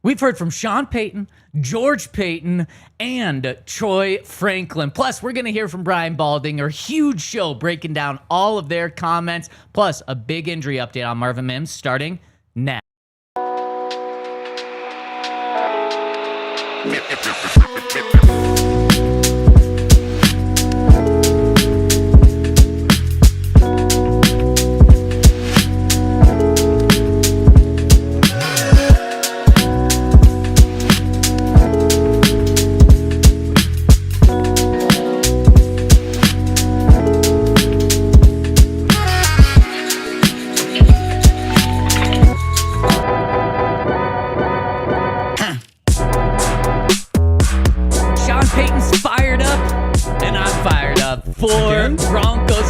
We've heard from Sean Payton, George Payton, and Troy Franklin. Plus, we're going to hear from Brian Baldinger. Huge show breaking down all of their comments. Plus, a big injury update on Marvin Mims starting now.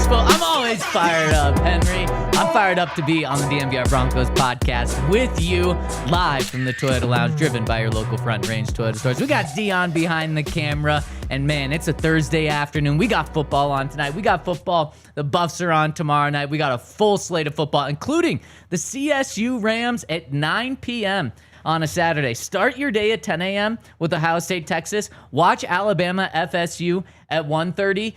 I'm always fired up, Henry. I'm fired up to be on the DNVR Broncos podcast with you live from the Toyota Lounge, driven by your local Front Range Toyota stores. We got Dion behind the camera, and man, it's a Thursday afternoon. We got football on tonight. We got football. The Buffs are on tomorrow night. We got a full slate of football, including the CSU Rams at 9 p.m. on a Saturday. Start your day at 10 a.m. with Ohio State, Texas. Watch Alabama, FSU at 1:30.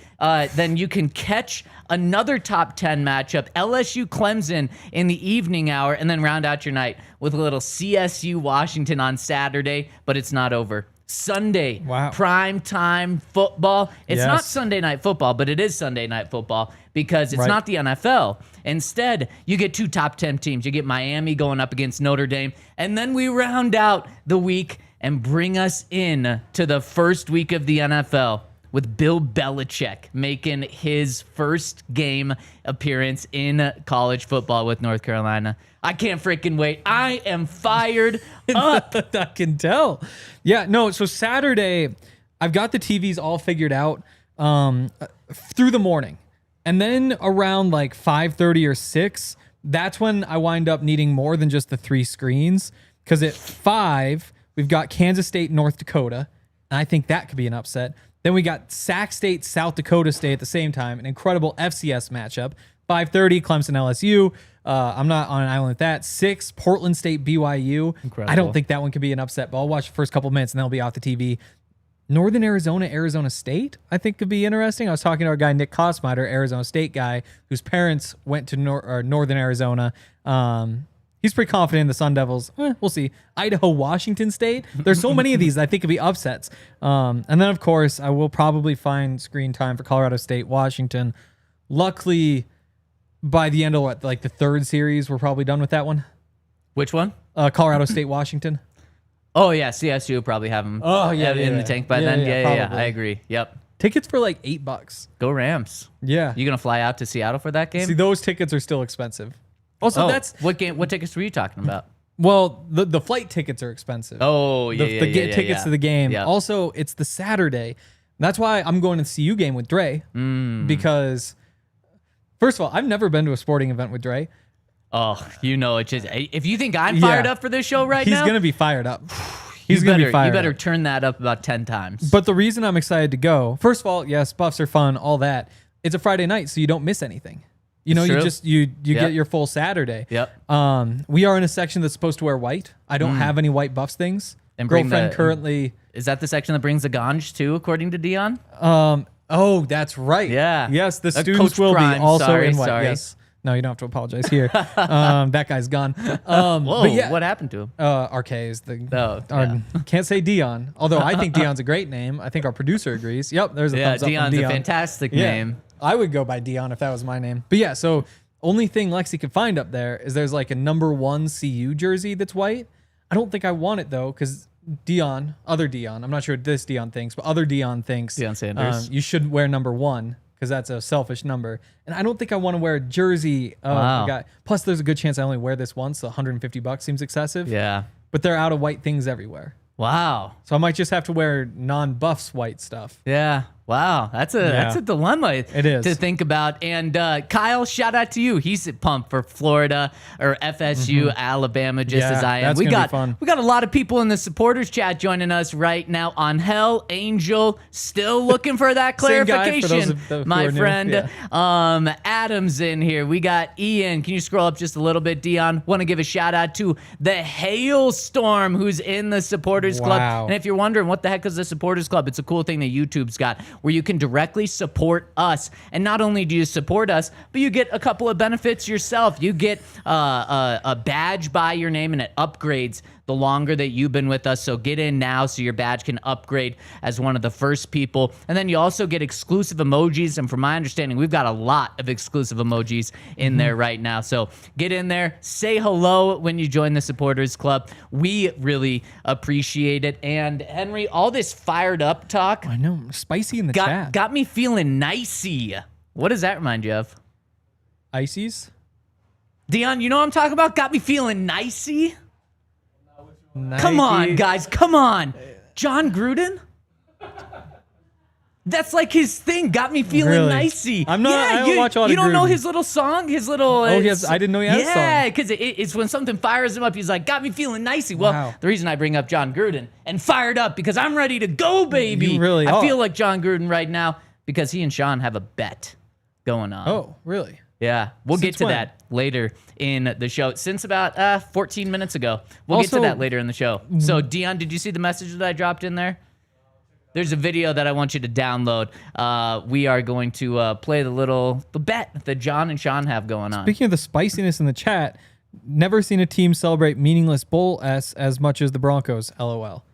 Then you can catch another top 10 matchup, LSU, Clemson in the evening hour, and then round out your night with a little CSU, Washington on Saturday, but it's not over. Sunday, prime time football. It's not Sunday night football, but it is Sunday night football because it's not the NFL. Instead, you get two top 10 teams. You get Miami going up against Notre Dame, and then we round out the week and bring us in to the first week of the NFL with Bill Belichick making his first game appearance in college football with North Carolina. I can't freaking wait. I am fired up. I can tell. Yeah, no, so Saturday, I've got the TVs all figured out through the morning. And then around like 5:30 or 6, that's when I wind up needing more than just the 3 screens. Because at 5, we've got Kansas State, North Dakota. And I think that could be an upset. Then we got Sac State, South Dakota State at the same time. An incredible FCS matchup. 5:30, Clemson, LSU. I'm not on an island with that. 6, Portland State, BYU. Incredible. I don't think that one could be an upset, but I'll watch the first couple minutes and then I'll be off the TV. Northern Arizona, Arizona State, I think could be interesting. I was talking to our guy, Nick Kosmider, Arizona State guy, whose parents went to Northern Arizona. He's pretty confident in the Sun Devils. We'll see. Idaho, Washington State. There's so many of these that I think could be upsets. And then, of course, I will probably find screen time for Colorado State, Washington. Luckily, by the end of the third series, we're probably done with that one. Which one? Colorado State, Washington. Oh, yeah. CSU will probably have them in the tank by then. Yeah, I agree. Yep. Tickets for like $8. Go Rams. Yeah. You going to fly out to Seattle for that game? See, those tickets are still expensive. Also, that's... What tickets were you talking about? Well, the flight tickets are expensive. Oh, yeah, the tickets to the game. Yep. Also, it's the Saturday. That's why I'm going to the CU game with Dre. Because, first of all, I've never been to a sporting event with Dre. Oh, it's just... If you think I'm fired up for this show now... He's going to be fired up. He's going to be fired You better turn that up about 10 times. But the reason I'm excited to go... First of all, yes, Buffs are fun, all that. It's a Friday night, so you don't miss anything. You get your full Saturday. Yep. We are in a section that's supposed to wear white. I don't have any white Buffs things. And girlfriend currently... Is that the section that brings the ganj too, according to Dion? Oh, that's right. Yeah. Yes, the students will be also in white. Sorry. Yes. No, you don't have to apologize here. That guy's gone. Whoa, but yeah, what happened to him? RK is can't say Dion. Although I think Dion's a great name. I think our producer agrees. Yep, there's a thumbs up from Dion. Dion's a fantastic name. I would go by Dion if that was my name. But yeah, so only thing Lexi could find up there is there's like a number 1 CU jersey that's white. I don't think I want it though, because other Dion, I'm not sure what this Dion thinks, but other Dion thinks Deion Sanders. You should wear number 1 because that's a selfish number. And I don't think I want to wear a jersey of a guy. Plus, there's a good chance I only wear this once, so $150 seems excessive. Yeah. But they're out of white things everywhere. Wow. So I might just have to wear non-Buffs white stuff. Yeah. Wow, that's a dilemma It is. to think about. And Kyle, shout out to you. He's pumped for Florida or FSU, Alabama, just as I am. That's gonna be fun. We got a lot of people in the supporters chat joining us right now. Angel, Angel, still looking for that Same guy, for clarification, those who my are new. friend. Yeah. Adam's in here. We got Ian. Can you scroll up just a little bit, Dion? Want to give a shout out to the Hailstorm, who's in the supporters club. Wow. And if you're wondering what the heck is the supporters club, it's a cool thing that YouTube's got, where you can directly support us. And not only do you support us, but you get a couple of benefits yourself. You get a badge by your name, and it upgrades the longer that you've been with us. So get in now so your badge can upgrade as one of the first people. And then you also get exclusive emojis. And from my understanding, we've got a lot of exclusive emojis in there right now. So get in there, say hello when you join the supporters club. We really appreciate it. And Henry, all this fired up talk, I know, spicy in the chat. got me feeling nicey. What does that remind you of? Ices? Dion, you know what I'm talking about? Got me feeling nicey. Nike. Come on, guys. Come on. John Gruden? That's like his thing. Got me feeling Really? nicey. I'm not. I don't watch a lot of You don't know Gruden. his little song? His little. Oh, yes. I didn't know he had a song. Yeah, because it's when something fires him up, he's like, got me feeling nicey. Well, Wow. the reason I bring up John Gruden and fired up because I'm ready to go, baby. You really I are. feel like John Gruden right now because he and Sean have a bet going on. Oh, really? Yeah, we'll get Since to when? that later in the show. Since about 14 minutes ago. We'll get to Also- that later in the show. So, Dion, did you see the message that I dropped in there? There's a video that I want you to download. We are going to play the bet that John and Sean have going on. Speaking of the spiciness in the chat, never seen a team celebrate meaningless bull s as much as the Broncos. LOL.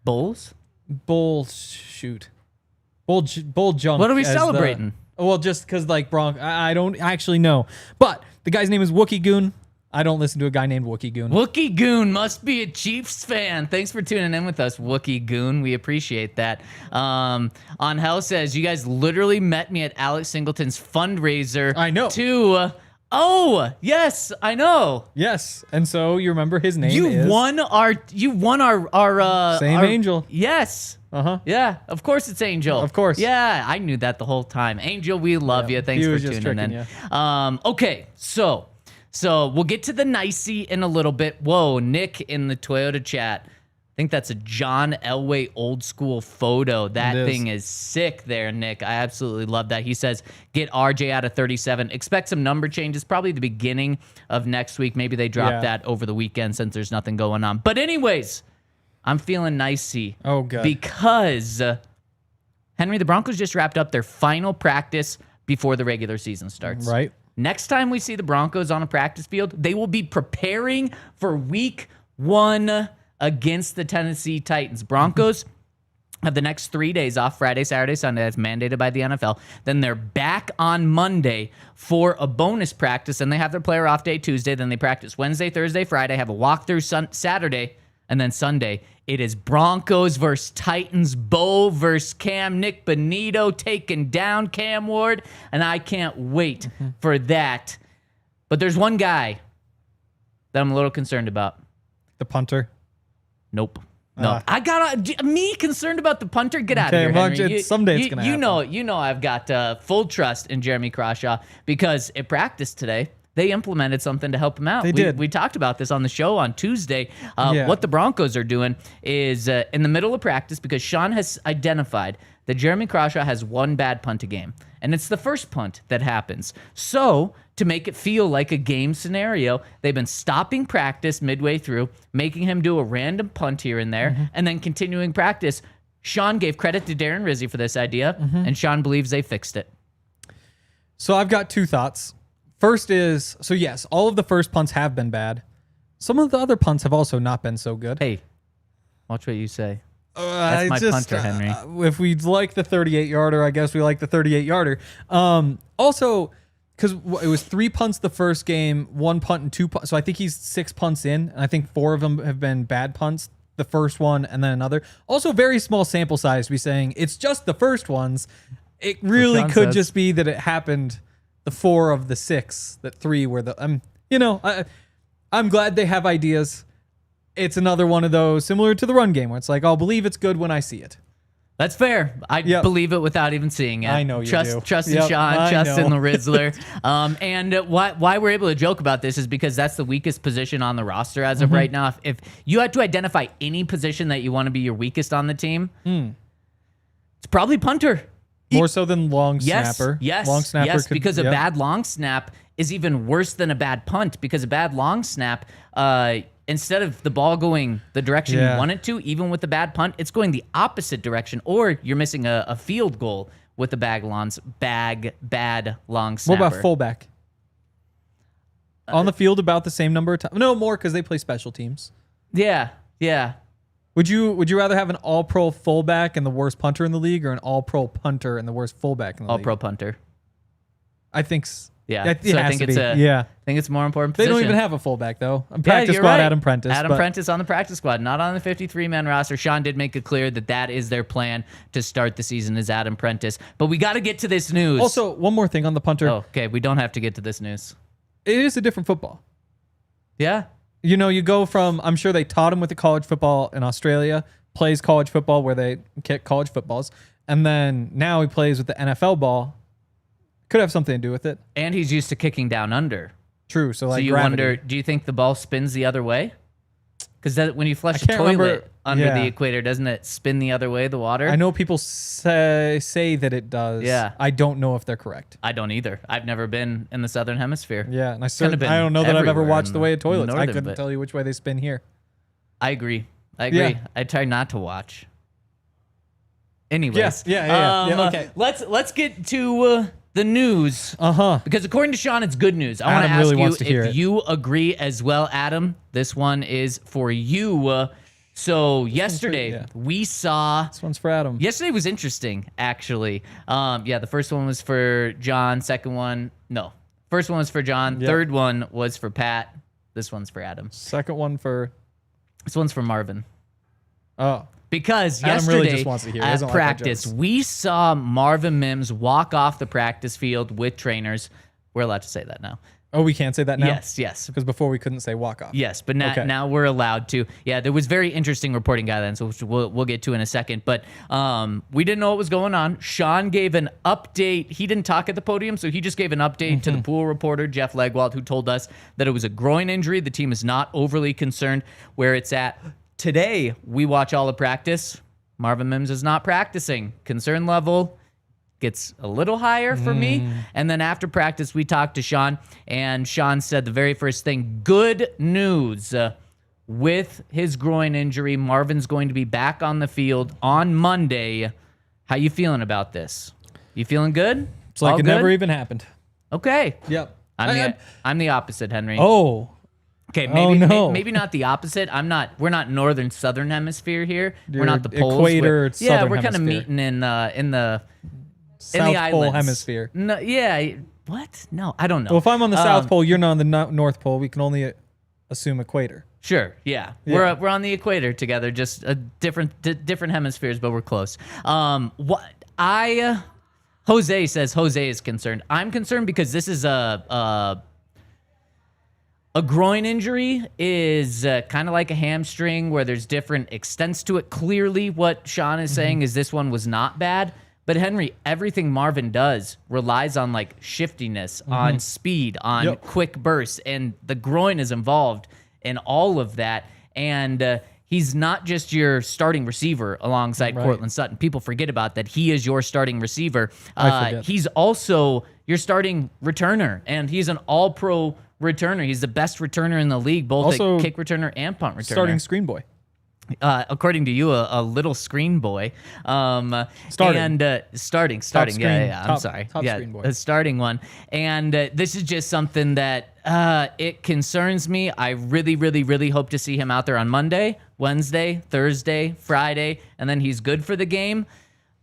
Bulls? Bull shoot. Bull junk. What are we as celebrating? Well, just because like I don't actually know. But the guy's name is Wookie Goon. I don't listen to a guy named Wookie Goon. Wookie Goon must be a Chiefs fan. Thanks for tuning in with us, Wookie Goon. We appreciate that. Angel says, you guys literally met me at Alex Singleton's fundraiser. I know. Oh, yes, I know. Yes, and so you remember his name You is... won our Same Angel. Yes. Uh-huh. Yeah, of course it's Angel. Of course. Yeah, I knew that the whole time. Angel, we love you. Thanks he for was just tuning in. tricking Okay, so we'll get to the nicey in a little bit. Whoa, Nick in the Toyota chat. I think that's a John Elway old school photo. That thing is sick there, Nick. I absolutely love that. He says, get RJ out of 37. Expect some number changes, probably the beginning of next week. Maybe they drop that over the weekend since there's nothing going on. But anyways, I'm feeling nicey. Oh, good. Because, Henry, the Broncos just wrapped up their final practice before the regular season starts. Right. Next time we see the Broncos on a practice field, they will be preparing for week 1 against the Tennessee Titans. Broncos have the next 3 days off, Friday, Saturday, Sunday. That's mandated by the NFL. Then they're back on Monday for a bonus practice, and they have their player off day Tuesday. Then they practice Wednesday, Thursday, Friday, have a walkthrough Saturday, and then Sunday. It is Broncos versus Titans, Bo versus Cam, Nick Bonito taking down Cam Ward, and I can't wait for that. But there's one guy that I'm a little concerned about. The punter. Nope. No, I got me concerned about the punter. Get out of here, well, Henry. someday it's gonna happen. You know, I've got full trust in Jeremy Crawshaw because at practice today they implemented something to help him out. They did. We talked about this on the show on Tuesday. What the Broncos are doing is in the middle of practice because Sean has identified that Jeremy Crawshaw has one bad punt a game, and it's the first punt that happens. So to make it feel like a game scenario, they've been stopping practice midway through, making him do a random punt here and there, and then continuing practice. Sean gave credit to Darren Rizzi for this idea, and Sean believes they fixed it. So I've got two thoughts. First is, so yes, all of the first punts have been bad. Some of the other punts have also not been so good. Hey, watch what you say. That's my punter, Henry. If we like the 38-yarder, I guess we like the 38-yarder. Also, because it was 3 punts the first game, 1 punt and 2 punts. So I think he's 6 punts in, and I think 4 of them have been bad punts. The first one and then another. Also, very small sample size to be saying it's just the first ones. It really could just be that it happened the 4 of the 6, that 3 were the... I'm glad they have ideas. It's another one of those, similar to the run game, where it's like, I'll believe it's good when I see it. That's fair. I believe it without even seeing it. I know you do. Trust in Sean, trust in the Rizzler. And why we're able to joke about this is because that's the weakest position on the roster as of right now. If you had to identify any position that you want to be your weakest on the team, it's probably punter. More so than long snapper. Yes, long snapper because a bad long snap is even worse than a bad punt, because a bad long snap, instead of the ball going the direction you want it to, even with the bad punt, it's going the opposite direction, or you're missing a field goal with the bad long snapper. What about fullback? On the field about the same number of times? No, more, because they play special teams. Yeah. Would you rather have an all-pro fullback and the worst punter in the league, or an all-pro punter and the worst fullback in the league? All-pro punter. I think. Yeah, I think it's a more important They position. don't even have a fullback, though. Practice squad, right. Adam Prentice. Prentice on the practice squad, not on the 53-man roster. Sean did make it clear that is their plan to start the season, is Adam Prentice. But we got to get to this news. Also, one more thing on the punter. Oh, okay, we don't have to get to this news. It is a different football. Yeah. You go from, I'm sure they taught him with the college football in Australia, plays college football where they kick college footballs, and then now he plays with the NFL ball. Could have something to do with it. And he's used to kicking down under. True. So you gravity. Wonder, do you think the ball spins the other way? Because when you flush a toilet under the equator, doesn't it spin the other way, the water? I know people say that it does. Yeah. I don't know if they're correct. I don't either. I've never been in the southern hemisphere. Yeah, and I don't know that I've ever watched the way of toilets. I couldn't tell you which way they spin here. I agree. Yeah. I try not to watch. Anyways. Yeah. Okay. Let's get to the news. Because according to Sean, it's good news. I want to ask you if you agree as well, Adam. This one is for you. So yesterday we saw. This one's for Adam. Yesterday was interesting, actually. The first one was for John. First one was for John. Yep. Third one was for Pat. This one's for Adam. Second one for. This one's for Marvin. Oh. Because Adam yesterday really just wants to hear. at practice, we saw Marvin Mims walk off the practice field with trainers. We're allowed to say that now. Oh, we can't say that now? Yes. Because before we couldn't say walk off. Yes, but now we're allowed to. Yeah, there was very interesting reporting guidelines, which we'll get to in a second. But we didn't know what was going on. Sean gave an update. He didn't talk at the podium, so he just gave an update to the pool reporter, Jeff Legwald, who told us that it was a groin injury. The team is not overly concerned where it's at. Today, we watch all the practice. Marvin Mims is not practicing. Concern level gets a little higher for me. And then after practice, we talked to Sean, and Sean said the very first thing, good news. With his groin injury, Marvin's going to be back on the field on Monday. How you feeling about this? You feeling good? It's like never even happened. Okay. Yep. I'm the opposite, Henry. Oh. Okay, maybe not the opposite. We're not northern southern hemisphere here. We're not the poles. Equator. Southern we're kind of meeting in the South Pole hemisphere. No, what? No, I don't know. Well, if I'm on the South Pole, you're not on the North Pole. We can only assume equator. Sure. Yeah. We're on the equator together, just different hemispheres, but we're close. Jose says Jose is concerned. I'm concerned because this is a groin injury is kind of like a hamstring where there's different extents to it. Clearly, what Sean is saying is this one was not bad. But Henry, everything Marvin does relies on like shiftiness, on speed, on quick bursts, and the groin is involved in all of that. And he's not just your starting receiver alongside Courtland Sutton. People forget about that. He is your starting receiver. He's also your starting returner, and he's an all-pro returner. He's the best returner in the league, both also, a kick returner and punt returner. Starting screen boy. According to you, a little screen boy. Starting. And starting. Screen, I'm sorry. Top screen boy. A starting one. And this is just something that it concerns me. I really, really, really hope to see him out there on Monday, Wednesday, Thursday, Friday, and then he's good for the game.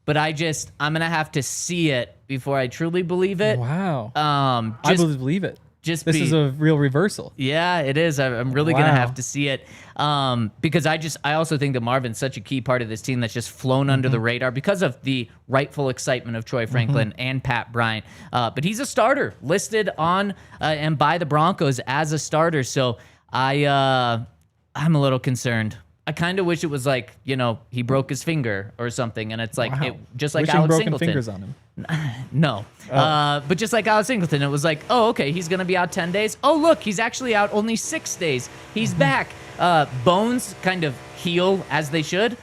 But I'm going to have to see it before I truly believe it. Wow. I believe it. This is a real reversal. Yeah, it is. I'm really going to have to see it because I also think that Marvin's such a key part of this team that's just flown under the radar because of the rightful excitement of Troy Franklin and Pat Bryant. But he's a starter listed on and by the Broncos as a starter. So I'm a little concerned I kind of wish it was like, he broke his finger or something, and it's like, Wow. just like Wishing Alex broken Singleton. fingers on him. No. But just like Alex Singleton, it was like, oh, okay, he's going to be out 10 days. Oh, look, he's actually out only 6 days. He's back. Bones kind of heal as they should.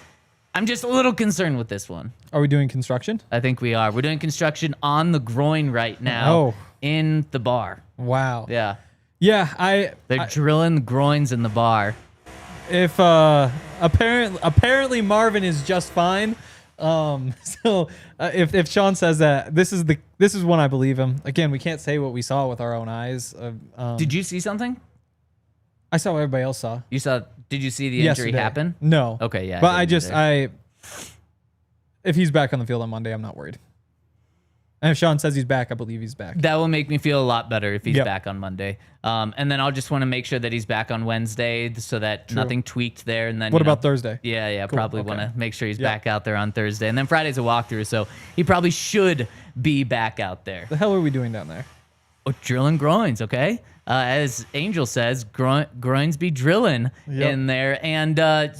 I'm just a little concerned with this one. Are we doing construction? I think we are. We're doing construction on the groin right now in the bar. Wow. Yeah. Yeah, They're drilling groins in the bar. If apparently Marvin is just fine. If Sean says that, this is when I believe him. Again, we can't say what we saw with our own eyes. Did you see something? I saw what everybody else saw. Did you see the injury happen? No. Okay, yeah. But if he's back on the field on Monday, I'm not worried. And if Sean says he's back, I believe he's back. That will make me feel a lot better if he's back on Monday. And then I'll just want to make sure that he's back on Wednesday so that nothing tweaked there. And then what about Thursday? Yeah, cool. Probably want to make sure he's back out there on Thursday. And then Friday's a walkthrough, so he probably should be back out there. The hell are we doing down there? Oh, drilling groins, okay? As Angel says, groins be drilling in there. And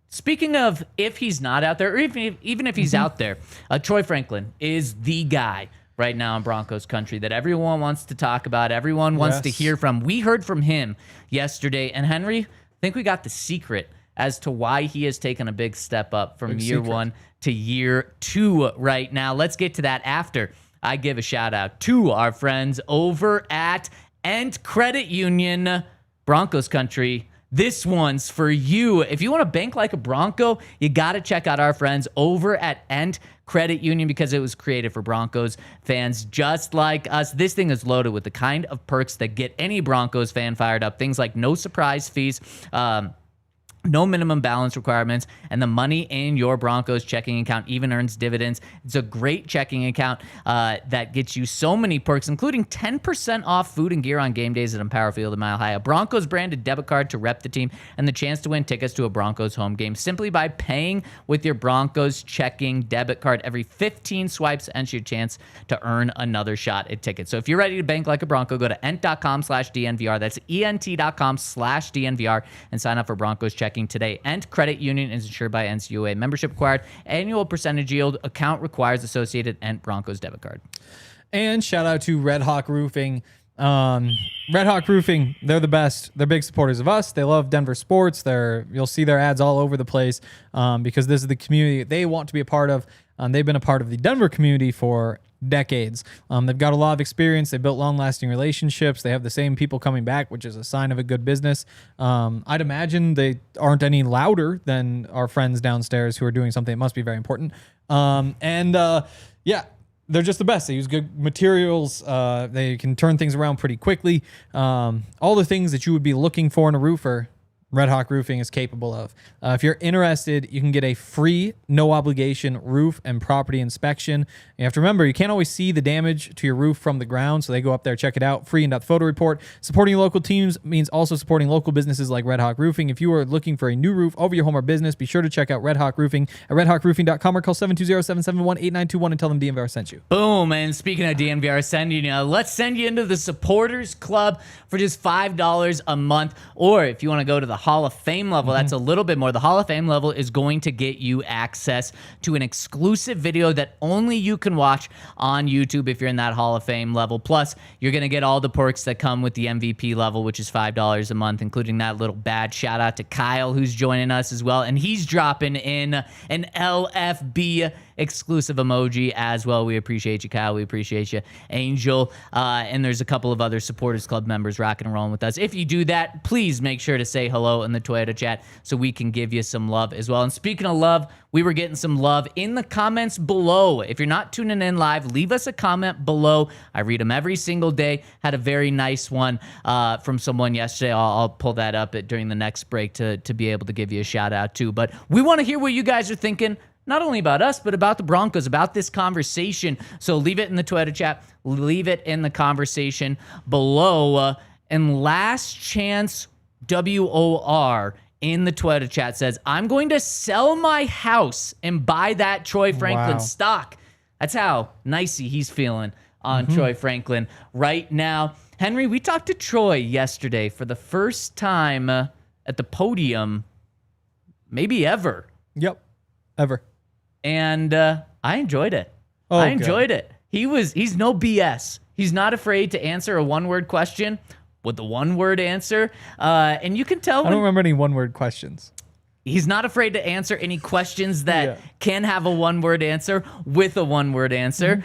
speaking of if he's not out there, or even if he's out there, Troy Franklin is the guy right now in Broncos country that everyone wants to talk about, everyone wants to hear from. We heard from him yesterday, and Henry, I think we got the secret as to why he has taken a big step up from year 1 to year 2 right now. Let's get to that after I give a shout out to our friends over at Ent Credit Union, Broncos country. This one's for you. If you want to bank like a Bronco, you got to check out our friends over at Ent Credit Union because it was created for Broncos fans just like us. This thing is loaded with the kind of perks that get any Broncos fan fired up. Things like no surprise fees, no minimum balance requirements, and the money in your Broncos checking account even earns dividends. It's a great checking account that gets you so many perks, including 10% off food and gear on game days at Empower Field in Mile High, a Broncos branded debit card to rep the team, and the chance to win tickets to a Broncos home game simply by paying with your Broncos checking debit card. Every 15 swipes ends your chance to earn another shot at tickets. So if you're ready to bank like a Bronco, go to ent.com/DNVR. That's ent.com/DNVR and sign up for Broncos checking today. Ent Credit Union is insured by NCUA. Membership required. Annual percentage yield. Account requires associated Ent Broncos debit card. And shout out to Red Hawk Roofing. Red Hawk Roofing, they're the best. They're big supporters of us. They love Denver sports. You'll see their ads all over the place because this is the community they want to be a part of. They've been a part of the Denver community for decades. They've got a lot of experience. They built long-lasting relationships. They have the same people coming back, which is a sign of a good business. I'd imagine they aren't any louder than our friends downstairs who are doing something that must be very important. They're just the best. They use good materials. They can turn things around pretty quickly. All the things that you would be looking for in a roofer, Red Hawk Roofing is capable of. If you're interested, you can get a free, no obligation roof and property inspection. You have to remember, you can't always see the damage to your roof from the ground, so they go up there, check it out, free in-depth photo report. Supporting local teams means also supporting local businesses like Red Hawk Roofing. If you are looking for a new roof over your home or business, be sure to check out Red Hawk Roofing at redhawkroofing.com or call 720-771-8921 and tell them DNVR sent you. Boom. And speaking of DNVR sending you, let's send you into the Supporters Club for just $5 a month. Or if you want to go to the Hall of Fame level, that's a little bit more. The Hall of Fame level is going to get you access to an exclusive video that only you can watch on YouTube if you're in that Hall of Fame level. Plus, you're going to get all the perks that come with the MVP level, which is $5 a month, including that little badge. Shout out to Kyle, who's joining us as well. And he's dropping in an LFB exclusive emoji as well. We appreciate you, Kyle. We appreciate you, Angel. And there's a couple of other Supporters Club members rocking and rolling with us. If you do that, please make sure to say hello in the Toyota chat so we can give you some love as well. And speaking of love, we were getting some love in the comments below. If you're not tuning in live, leave us a comment below. I read them every single day. Had a very nice one from someone yesterday. I'll pull that up during the next break to be able to give you a shout out too. But we want to hear what you guys are thinking. Not only about us, but about the Broncos, about this conversation. So leave it in the Twitter chat. Leave it in the conversation below. And Last Chance WOR in the Twitter chat says, I'm going to sell my house and buy that Troy Franklin stock. That's how nicey he's feeling on Troy Franklin right now. Henry, we talked to Troy yesterday for the first time at the podium maybe ever. Yep. Ever. And I enjoyed it. I enjoyed it. He's no BS. He's not afraid to answer a one-word question with a one-word answer. And you can tell I don't remember any one-word questions. He's not afraid to answer any questions that can have a one-word answer with a one-word answer.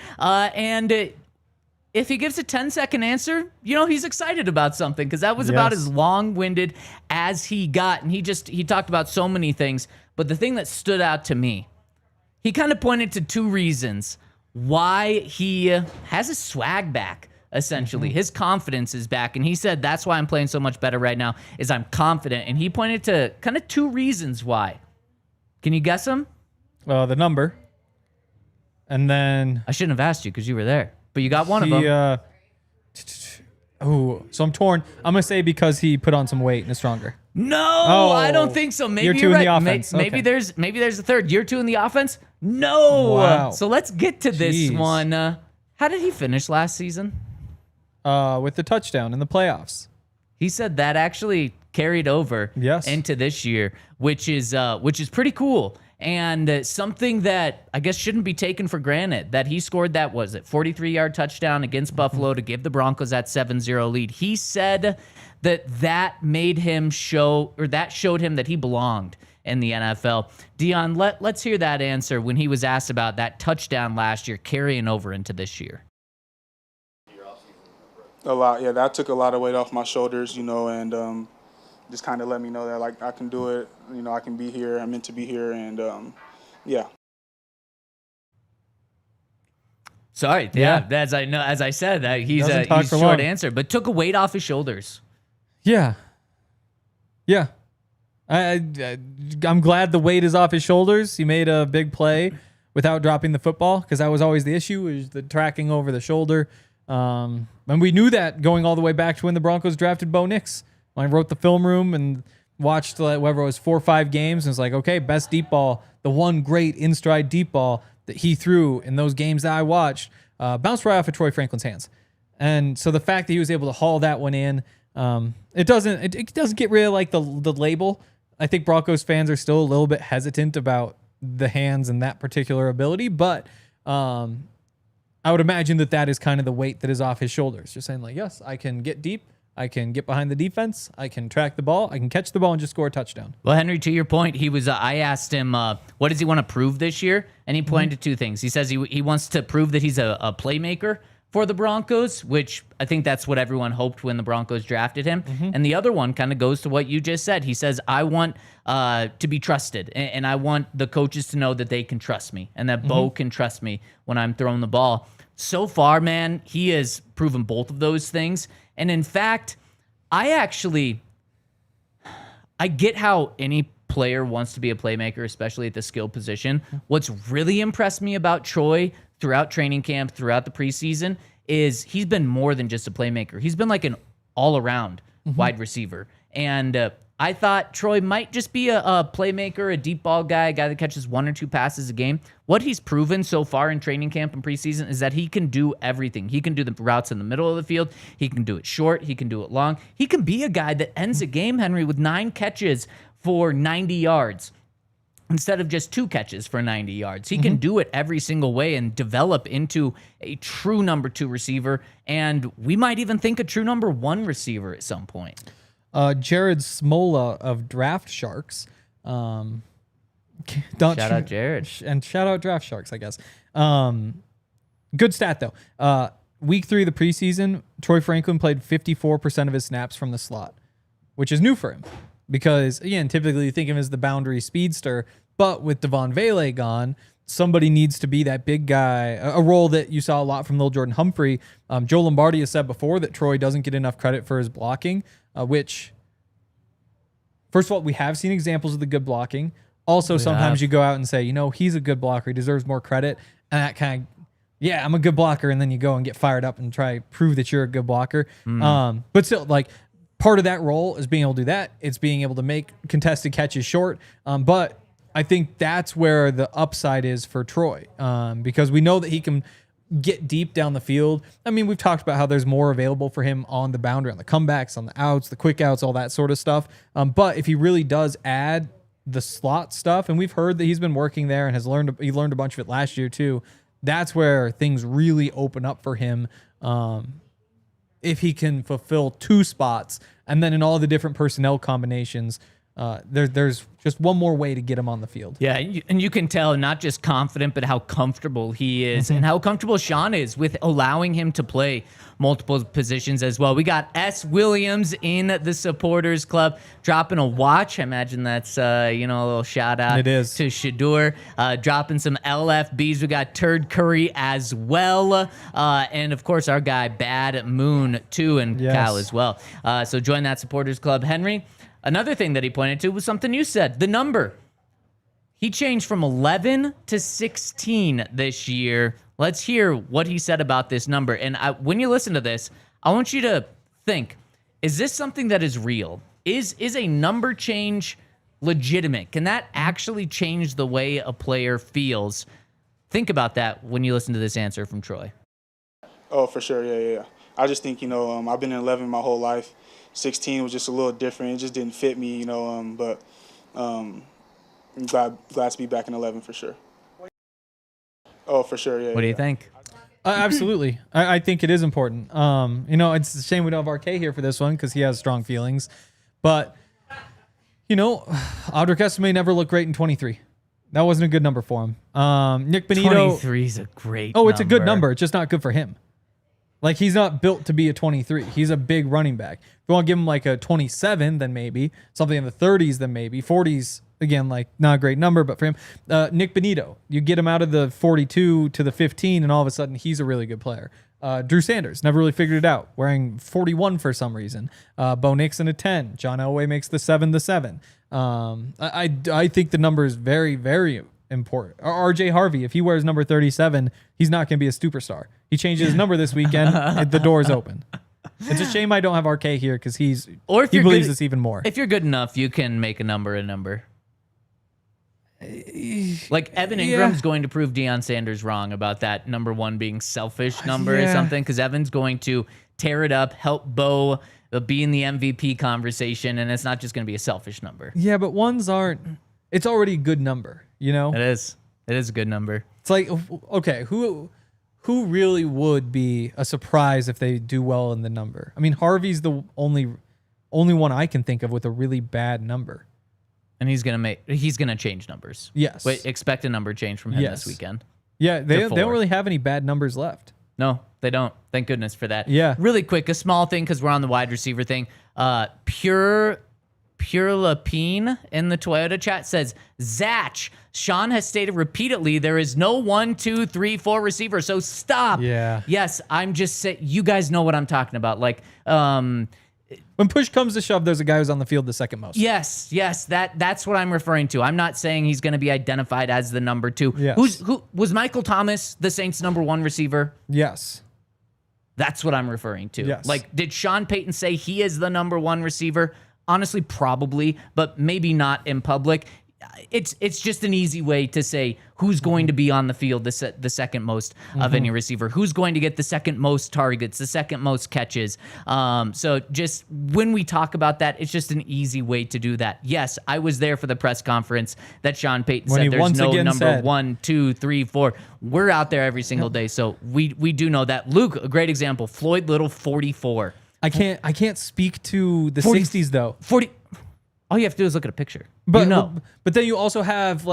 If he gives a 10-second answer, he's excited about something because that was about as long-winded as he got. And he talked about so many things. But the thing that stood out to me, he kind of pointed to two reasons why he has his swag back, essentially. His confidence is back. And he said, that's why I'm playing so much better right now, is I'm confident. And he pointed to kind of two reasons why. Can you guess them? The number. And then... I shouldn't have asked you because you were there. But you got one of them. So I'm torn. I'm going to say because he put on some weight and is stronger. No, I don't think so. Maybe year 2 you're right. in the offense. Maybe there's a third. Year 2 in the offense? No. Wow. So let's get to this one. How did he finish last season? With the touchdown in the playoffs. He said that actually carried over into this year, which is pretty cool. And something that I guess shouldn't be taken for granted, that he scored that, 43-yard touchdown against Buffalo to give the Broncos that 7-0 lead. He said that made him showed him that he belonged in the NFL. Dion, let's hear that answer when he was asked about that touchdown last year carrying over into this year. A lot, yeah. That took a lot of weight off my shoulders, and just kind of let me know that like I can do it. I can be here. I'm meant to be here, and yeah. Sorry, as I said, he's short answer, but took a weight off his shoulders. Yeah. I'm glad the weight is off his shoulders. He made a big play without dropping the football because that was always the issue, is the tracking over the shoulder. And we knew that going all the way back to when the Broncos drafted Bo Nix. When I wrote the film room and watched whatever it was 4 or 5 games, and it's like, okay, best deep ball, the one great in-stride deep ball that he threw in those games that I watched, bounced right off of Troy Franklin's hands. And so the fact that he was able to haul that one in, it doesn't get rid of like the label. I think Broncos fans are still a little bit hesitant about the hands and that particular ability, but I would imagine that is kind of the weight that is off his shoulders. Just saying like, yes, I can get deep. I can get behind the defense. I can track the ball. I can catch the ball and just score a touchdown. Well, Henry, to your point, he was. I asked him, what does he want to prove this year? And he pointed to 2 things. He says he wants to prove that he's a playmaker for the Broncos, which I think that's what everyone hoped when the Broncos drafted him. And the other one kind of goes to what you just said. He says, I want to be trusted, and I want the coaches to know that they can trust me and that Bo can trust me when I'm throwing the ball. So far, man, he has proven both of those things. And in fact, I get how any player wants to be a playmaker, especially at the skill position. What's really impressed me about Troy throughout training camp, throughout the preseason, is he's been more than just a playmaker. He's been like an all-around wide receiver. And I thought Troy might just be a playmaker, a deep ball guy, a guy that catches 1 or 2 passes a game. What he's proven so far in training camp and preseason is that he can do everything. He can do the routes in the middle of the field. He can do it short. He can do it long. He can be a guy that ends a game, Henry, with 9 catches for 90 yards instead of just 2 catches for 90 yards. He can do it every single way and develop into a true number 2 receiver. And we might even think a true number 1 receiver at some point. Jared Smola of Draft Sharks. Shout out Jared. And shout out Draft Sharks, I guess. Good stat, though. Week 3 of the preseason, Troy Franklin played 54% of his snaps from the slot, which is new for him. Because, again, typically you think of him as the boundary speedster, but with Devon Vele gone, somebody needs to be that big guy, a role that you saw a lot from Lil Jordan Humphrey. Joe Lombardi has said before that Troy doesn't get enough credit for his blocking, which, first of all, we have seen examples of the good blocking. Also, sometimes you go out and say, he's a good blocker. He deserves more credit. And that kind of, I'm a good blocker. And then you go and get fired up and try to prove that you're a good blocker. But still, like, part of that role is being able to do that. It's being able to make contested catches short. But I think that's where the upside is for Troy, because we know that he can get deep down the field. I mean, we've talked about how there's more available for him on the boundary, on the comebacks, on the outs, the quick outs, all that sort of stuff. But if he really does add the slot stuff, and we've heard that he's been working there and he learned a bunch of it last year too. That's where things really open up for him. If he can fulfill 2 spots, and then in all the different personnel combinations, there's just one more way to get him on the field. Yeah, and you can tell not just confident, but how comfortable he is and how comfortable Sean is with allowing him to play multiple positions as well. We got S. Williams in the supporters club dropping a watch. I imagine that's a little shout out It is. to Shadur. Dropping some LFBs. We got Turd Curry as well. And of course our guy Bad Moon too, and Yes. Kyle as well. So join that supporters club. Henry, another thing that he pointed to was something you said, the number. He changed from 11 to 16 this year. Let's hear what he said about this number. And when you listen to this, I want you to think, is this something that is real? Is a number change legitimate? Can that actually change the way a player feels? Think about that when you listen to this answer from Troy. Oh, for sure. Yeah. I just think, I've been in 11 my whole life. 16 was just a little different. It just didn't fit me, but I'm glad to be back in 11 for sure. Oh, for sure, yeah. What do you think? Absolutely. I think it is important. It's a shame we don't have RK here for this one because he has strong feelings. But, Audric Estime never looked great in 23. That wasn't a good number for him. Nick Benito. 23 is a great it's a good number. It's just not good for him. Like, he's not built to be a 23. He's a big running back. If you want to give him like a 27, then maybe. Something in the 30s, then maybe. 40s, again, like, not a great number, but for him. Nick Benito, you get him out of the 42 to the 15, and all of a sudden, he's a really good player. Drew Sanders, never really figured it out, wearing 41 for some reason. Bo Nix in a 10. John Elway makes the 7 the 7. I think the number is very, very important. RJ Harvey, if he wears number 37, he's not going to be a superstar. He changes his number this weekend, the door is open. It's a shame I don't have RK here because he believes this even more. If you're good enough, you can make a number. Like Evan Ingram's going to prove Deion Sanders wrong about that number 1 being selfish number or something, because Evan's going to tear it up, help Bo be in the MVP conversation, and it's not just going to be a selfish number. Yeah, but ones aren't. It's already a good number, It is. It is a good number. It's like, okay, who really would be a surprise if they do well in the number? I mean, Harvey's the only one I can think of with a really bad number. And he's gonna change numbers. Yes. Wait, expect a number change from him this weekend. Yeah, they don't really have any bad numbers left. No, they don't. Thank goodness for that. Yeah. Really quick, a small thing because we're on the wide receiver thing. Pure Lapine in the Toyota chat says, Zach, Sean has stated repeatedly there is no 1, 2, 3, 4 receiver, so stop. Yeah. Yes, I'm just saying, you guys know what I'm talking about. Like, when push comes to shove, there's a guy who's on the field the second most. Yes, that's what I'm referring to. I'm not saying he's going to be identified as the number 2. Yes. Who was Michael Thomas the Saints' number 1 receiver? Yes. That's what I'm referring to. Yes. Like, did Sean Payton say he is the number 1 receiver? Honestly, probably, but maybe not in public. It's just an easy way to say who's going to be on the field the second most of any receiver, who's going to get the second most targets, the second most catches. So just when we talk about that, it's just an easy way to do that. Yes, I was there for the press conference that Sean Payton said there's no number 1, 2, 3, 4. We're out there every single day, so we do know that. Luke, a great example. Floyd Little, 44. I can't speak to the 60s though. 40. All you have to do is look at a picture. But then you also have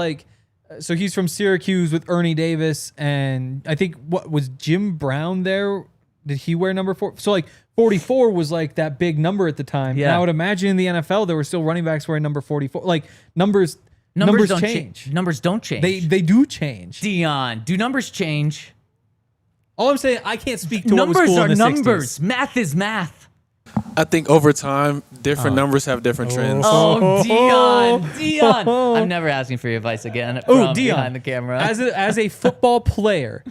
so he's from Syracuse with Ernie Davis, and I think what was Jim Brown there? Did he wear number 4? So 44 was like that big number at the time. Yeah. And I would imagine in the NFL there were still running backs wearing number 44. Like numbers don't change. Numbers don't change. They do change. Dion, do numbers change? All I'm saying, I can't speak to numbers what was cool are in the numbers. 60s. Math is math. I think over time, different numbers have different trends. Oh, Dion. I'm never asking for your advice again. Oh, from Dion. behind the camera. As a football player,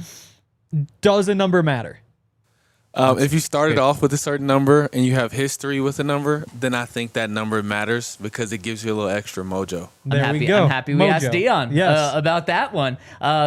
does a number matter? If you started off with a certain number and you have history with a number, then I think that number matters because it gives you a little extra mojo. There we go. I'm happy we asked Mojo. Dion Yes. about that one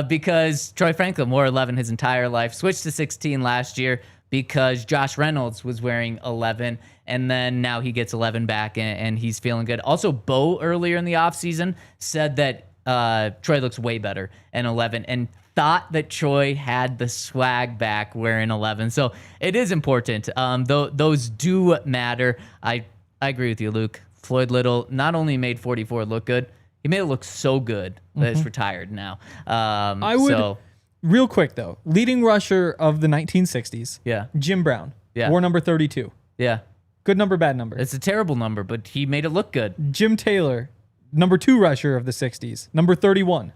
because Troy Franklin wore 11 his entire life, switched to 16 last year because Josh Reynolds was wearing 11. and then now he gets 11 back, and he's feeling good. Also, Bo earlier in the offseason said that Troy looks way better in 11, and thought that Troy had the swag back wearing 11. So it is important. Those do matter. I agree with you, Luke. Floyd Little not only made 44 look good, he made it look so good that it's retired now. I would, real quick though, leading rusher of the 1960s, Jim Brown, wore number 32. Yeah. Good number, bad number. It's a terrible number, but he made it look good. Jim Taylor, number 2 rusher of the 60s, number 31.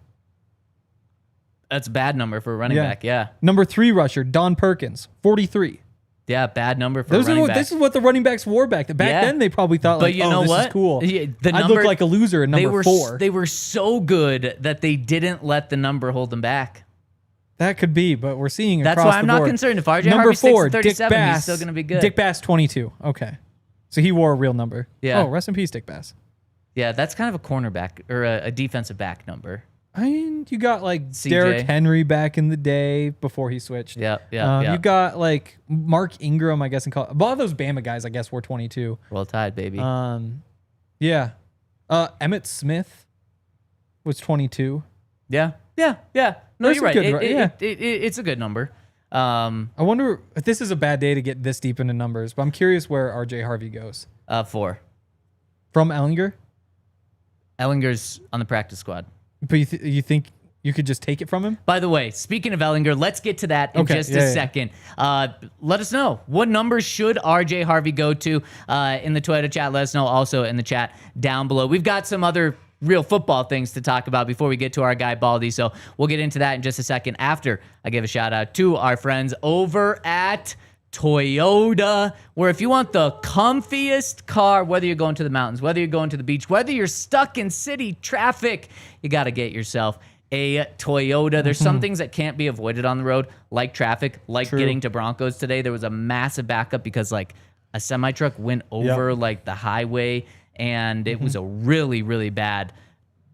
That's a bad number for a running back, Number 3 rusher, Don Perkins, 43. Yeah, bad number for a running back. This is what the running backs wore back then. Back then, they probably thought, like, but you know this what? is cool. Yeah, I'd look like a loser in number 4. They were so good that they didn't let the number hold them back. That could be, but we're seeing across the board. That's why I'm not concerned. If RJ Harvey sticks at 37, he's still going to be good. Dick Bass, 22. Okay. So he wore a real number. Yeah. Oh, rest in peace, Dick Bass. Yeah, that's kind of a cornerback or a defensive back number. I mean, you got like CJ. Derrick Henry back in the day before he switched. Yeah. You got like Mark Ingram, I guess, in college. A lot of those Bama guys, I guess, wore 22. Roll Tide, baby. Yeah. Emmett Smith was 22. Yeah. No, There's you're right. good, It's a good number. I wonder if this is a bad day to get this deep into numbers, but I'm curious where RJ Harvey goes. 4. From Ellinger? Ellinger's on the practice squad. But you think you could just take it from him? By the way, speaking of Ellinger, let's get to that in just a second. Let us know, what numbers should RJ Harvey go to in the Twitter chat? Let us know also in the chat down below. We've got some other real football things to talk about before we get to our guy Baldy, so we'll get into that in just a second after I give a shout out to our friends over at Toyota, where if you want the comfiest car, whether you're going to the mountains, whether you're going to the beach, whether you're stuck in city traffic, you got to get yourself a Toyota. There's some things that can't be avoided on the road, like traffic, like getting to Broncos today. There was a massive backup because like a semi truck went over like the highway, and it was a really, really bad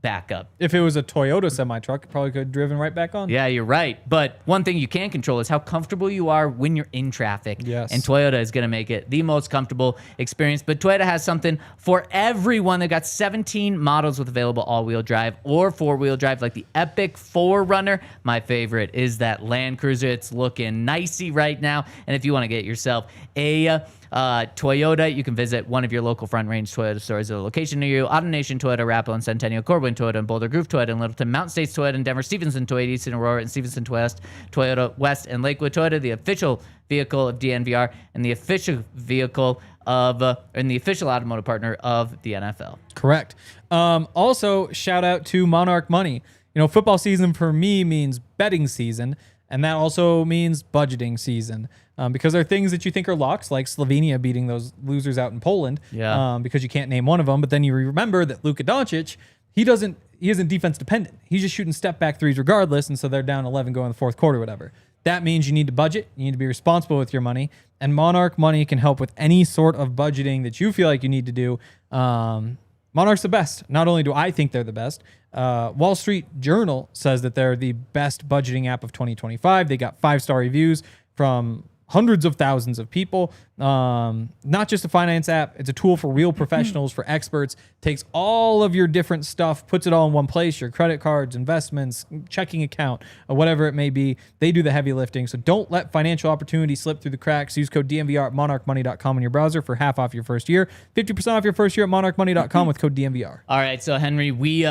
backup. If it was a Toyota semi-truck, it probably could have driven right back on. Yeah, you're right. But one thing you can control is how comfortable you are when you're in traffic. Yes. And Toyota is going to make it the most comfortable experience. But Toyota has something for everyone. They've got 17 models with available all-wheel drive or four-wheel drive, like the Epic 4Runner. My favorite is that Land Cruiser. It's looking nicey right now. And if you want to get yourself a Toyota, you can visit one of your local Front Range Toyota stores at a location near you. AutoNation Toyota, Arapahoe and Centennial, Corwin Toyota and Boulder Grove Toyota and Littleton, Mountain States Toyota and Denver, Stevenson Toyota, Easton Aurora and Stevenson Toyota West and Lakewood Toyota, the official vehicle of DNVR and the official vehicle of and the official automotive partner of the NFL. Correct. Also, shout out to Monarch Money. You know, football season for me means betting season, and that also means budgeting season. Because there are things that you think are locks, like Slovenia beating those losers out in Poland. Yeah. Because you can't name one of them, but then you remember that Luka Doncic, he isn't defense dependent. He's just shooting step back threes regardless, and so they're down 11 going in the fourth quarter, whatever. That means you need to budget. You need to be responsible with your money, and Monarch Money can help with any sort of budgeting that you feel like you need to do. Monarch's the best. Not only do I think they're the best, Wall Street Journal says that they're the best budgeting app of 2025. They got 5-star reviews from hundreds of thousands of people. Not just a finance app. It's a tool for real professionals, for experts. Takes all of your different stuff, puts it all in one place, your credit cards, investments, checking account, or whatever it may be. They do the heavy lifting. So don't let financial opportunity slip through the cracks. Use code DNVR at monarchmoney.com in your browser for half off your first year. 50% off your first year at monarchmoney.com with code DNVR. All right, so Henry, we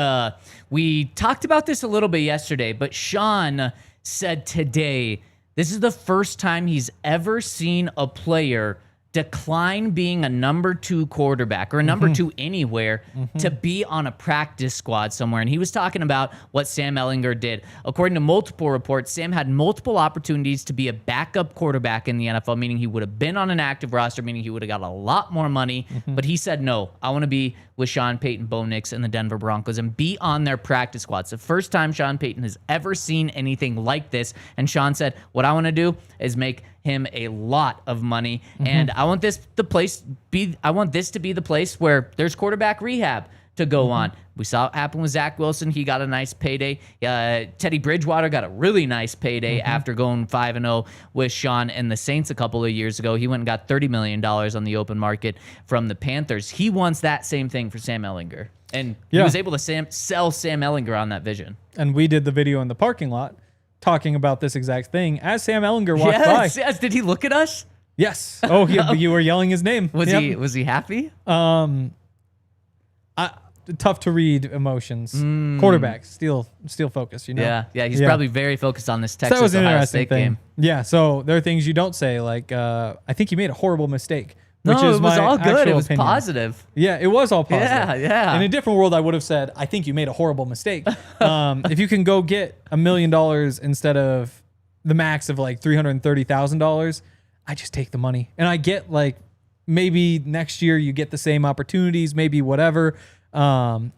talked about this a little bit yesterday, but Sean said today this is the first time he's ever seen a player decline being a number 2 quarterback or a number 2 anywhere to be on a practice squad somewhere. And he was talking about what Sam Ehlinger did. According to multiple reports, Sam had multiple opportunities to be a backup quarterback in the NFL, meaning he would have been on an active roster, meaning he would have got a lot more money. But he said, no, I want to be with Sean Payton, Bo Nix, and the Denver Broncos and be on their practice squad. It's the first time Sean Payton has ever seen anything like this. And Sean said, what I want to do is make him a lot of money, and I want this to be the place where there's quarterback rehab. to go on. We saw it happen with Zach Wilson. He got a nice payday. Teddy Bridgewater got a really nice payday after going 5-0 with Sean and the Saints a couple of years ago. He went and got $30 million on the open market from the Panthers. He wants that same thing for Sam Ehlinger. And he was able to sell Sam Ehlinger on that vision. And we did the video in the parking lot talking about this exact thing as Sam Ehlinger walked by. Yes. Did he look at us? Yes. Oh, you were yelling his name. Was he happy? Tough to read emotions. Quarterback, still focused, you know? Yeah. He's probably very focused on this So that was an Texas-Ohio interesting State thing. game. Yeah, so there are things you don't say, like, I think you made a horrible mistake. Which No, is it was my all good. actual It was opinion. positive. Yeah, it was all positive. Yeah. In a different world, I would have said, I think you made a horrible mistake. If you can go get $1 million instead of the max of like $330,000, I just take the money. And I get like, maybe next year you get the same opportunities, maybe whatever. I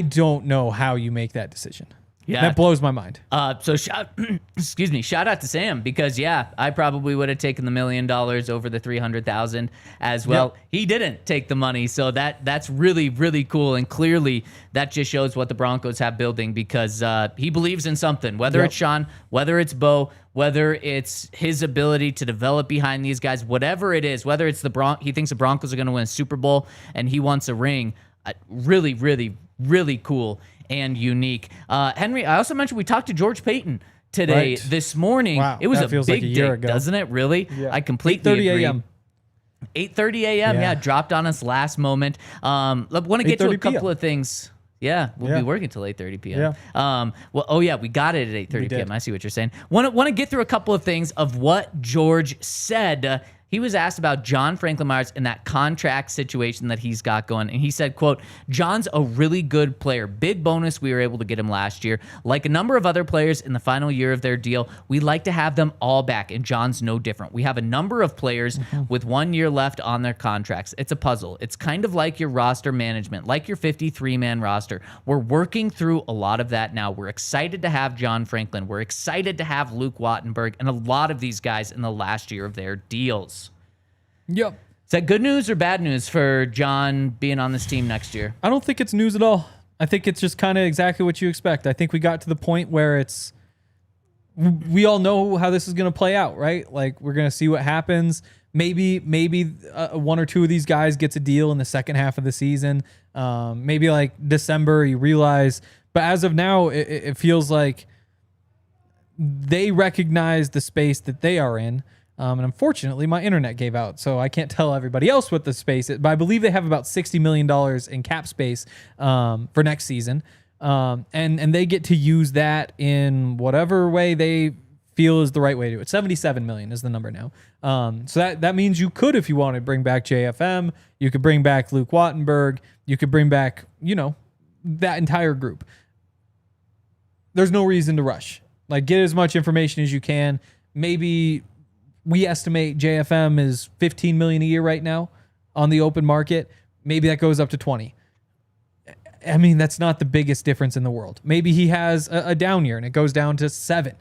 don't know how you make that decision. Yeah. That blows my mind. So shout out to Sam because I probably would have taken the $1 million over the 300,000 as well. Yep. He didn't take the money, so that's really, really cool, and clearly that just shows what the Broncos have building because he believes in something. Whether it's Sean, whether it's Bo, whether it's his ability to develop behind these guys, whatever it is, whether it's he thinks the Broncos are going to win a Super Bowl and he wants a ring. Really, really, really cool and unique. Henry, I also mentioned we talked to George Payton today, this morning. Wow, it was that a feels big like a year day, ago. doesn't it? Really? Yeah. I completely 8:30 agree. a.m. 8:30 a.m. Yeah. Dropped on us last moment. Want to get to a 8:30 couple p.m. of things. Yeah, we'll be working till 8:30 p.m. Yeah. We got it at 8:30 We p.m. did. I see what you're saying. Want to get through a couple of things of what George said. He was asked about John Franklin Myers and that contract situation that he's got going. And he said, quote, John's a really good player. Big bonus we were able to get him last year. Like a number of other players in the final year of their deal, we like to have them all back, and John's no different. We have a number of players with 1 year left on their contracts. It's a puzzle. It's kind of like your roster management, like your 53-man roster. We're working through a lot of that now. We're excited to have John Franklin. We're excited to have Luke Wattenberg and a lot of these guys in the last year of their deals. Yep. Is that good news or bad news for John being on this team next year? I don't think it's news at all. I think it's just kind of exactly what you expect. I think we got to the point where we all know how this is going to play out, right? Like we're going to see what happens. Maybe one or two of these guys gets a deal in the second half of the season. Maybe like December you realize. But as of now, it feels like they recognize the space that they are in. And unfortunately, my internet gave out, so I can't tell everybody else what the space is. But I believe they have about $60 million in cap space for next season. And they get to use that in whatever way they feel is the right way to do it. $77 million is the number now. So that means you could, if you wanted, bring back JFM. You could bring back Luke Wattenberg. You could bring back, that entire group. There's no reason to rush. Like, get as much information as you can. Maybe we estimate JFM is $15 million a year right now on the open market. Maybe that goes up to 20. I mean, that's not the biggest difference in the world. Maybe he has a down year and it goes down to 7.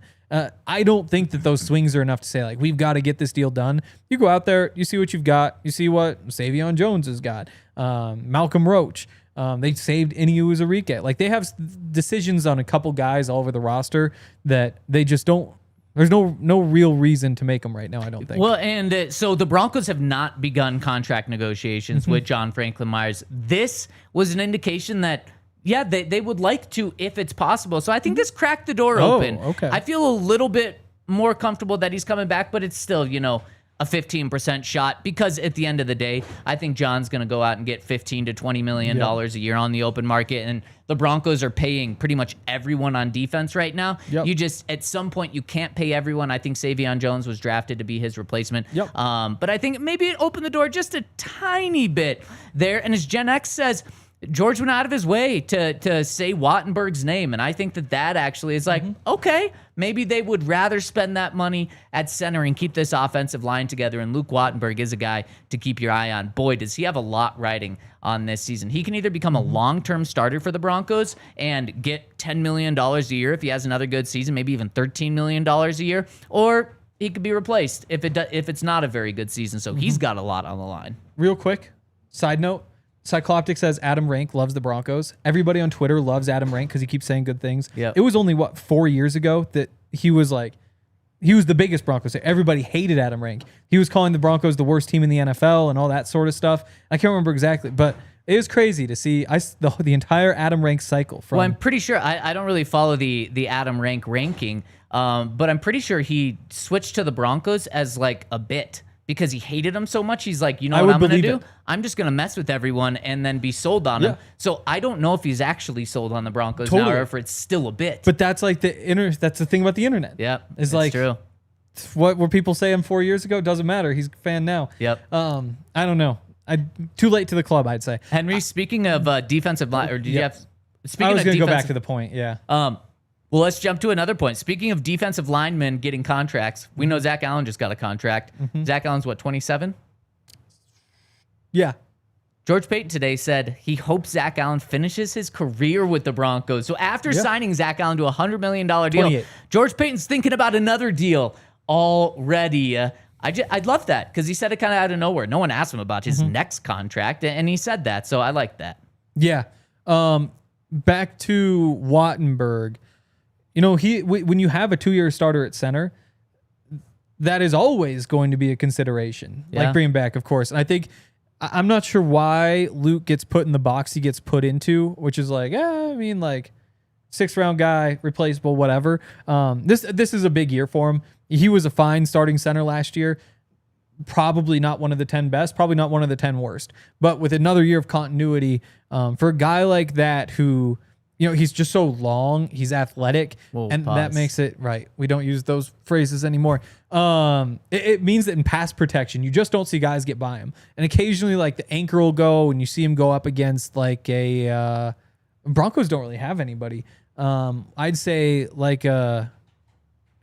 I don't think that those swings are enough to say, like, we've got to get this deal done. You go out there, you see what you've got. You see what Savion Jones has got. Malcolm Roach. They saved Inu Uzarike. Like, they have decisions on a couple guys all over the roster that they just don't. There's no real reason to make them right now, I don't think. Well, and so the Broncos have not begun contract negotiations with John Franklin Myers. This was an indication that, they would like to if it's possible. So I think this cracked the door open. Okay. I feel a little bit more comfortable that he's coming back, but it's still, a 15% shot because at the end of the day, I think John's going to go out and get $15 to $20 million a year on the open market. And the Broncos are paying pretty much everyone on defense right now. Yep. You just, at some point, you can't pay everyone. I think Savion Jones was drafted to be his replacement. Yep. But I think maybe it opened the door just a tiny bit there. And as Gen X says, George went out of his way to say Wattenberg's name. And I think that actually is like, okay, maybe they would rather spend that money at center and keep this offensive line together. And Luke Wattenberg is a guy to keep your eye on. Boy, does he have a lot riding on this season. He can either become a long-term starter for the Broncos and get $10 million a year if he has another good season, maybe even $13 million a year, or he could be replaced if it's not a very good season. So he's got a lot on the line. Real quick, side note. Cycloptic says Adam Rank loves the Broncos. Everybody on Twitter loves Adam Rank because he keeps saying good things. Yep. It was only, 4 years ago that he was the biggest Broncos. Everybody hated Adam Rank. He was calling the Broncos the worst team in the NFL and all that sort of stuff. I can't remember exactly, but it is crazy to see the entire Adam Rank cycle. Well, I'm pretty sure, I don't really follow the Adam Rank ranking, but I'm pretty sure he switched to the Broncos as like a bit because he hated them so much. He's like, you know what I'm going to do? I'm just going to mess with everyone and then be sold on them. So I don't know if he's actually sold on the Broncos now or if it's still a bit. But that's like that's the thing about the internet. Yeah, it's like true. What were people saying 4 years ago? Doesn't matter. He's a fan now. Yep. I don't know. Too late to the club, I'd say. Henry, speaking of defensive line, or did you have? Speaking I was going to go back to the point. Yeah. Well, let's jump to another point. Speaking of defensive linemen getting contracts, we know Zach Allen just got a contract. Zach Allen's what, 27? Yeah. George Payton today said he hopes Zach Allen finishes his career with the Broncos. So after signing Zach Allen to a $100 million deal, 28. George Payton's thinking about another deal already. I'd love that because he said it kind of out of nowhere. No one asked him about his next contract, and he said that. So I like that. Yeah. Back to Wattenberg. You know, when you have a 2-year starter at center, that is always going to be a consideration. Yeah. Like bringing back, of course. And I think I'm not sure why Luke gets put in the box he gets put into, which is like, I mean, like 6th round guy, replaceable, whatever. This is a big year for him. He was a fine starting center last year. Probably not one of the 10 best, probably not one of the 10 worst. But with another year of continuity, for a guy like that who, you know, he's just so long, he's athletic, that makes it right. We don't use those phrases anymore. It means that in pass protection, you just don't see guys get by him. And occasionally, like the anchor will go, and you see him go up against like a Broncos don't really have anybody. I'd say like an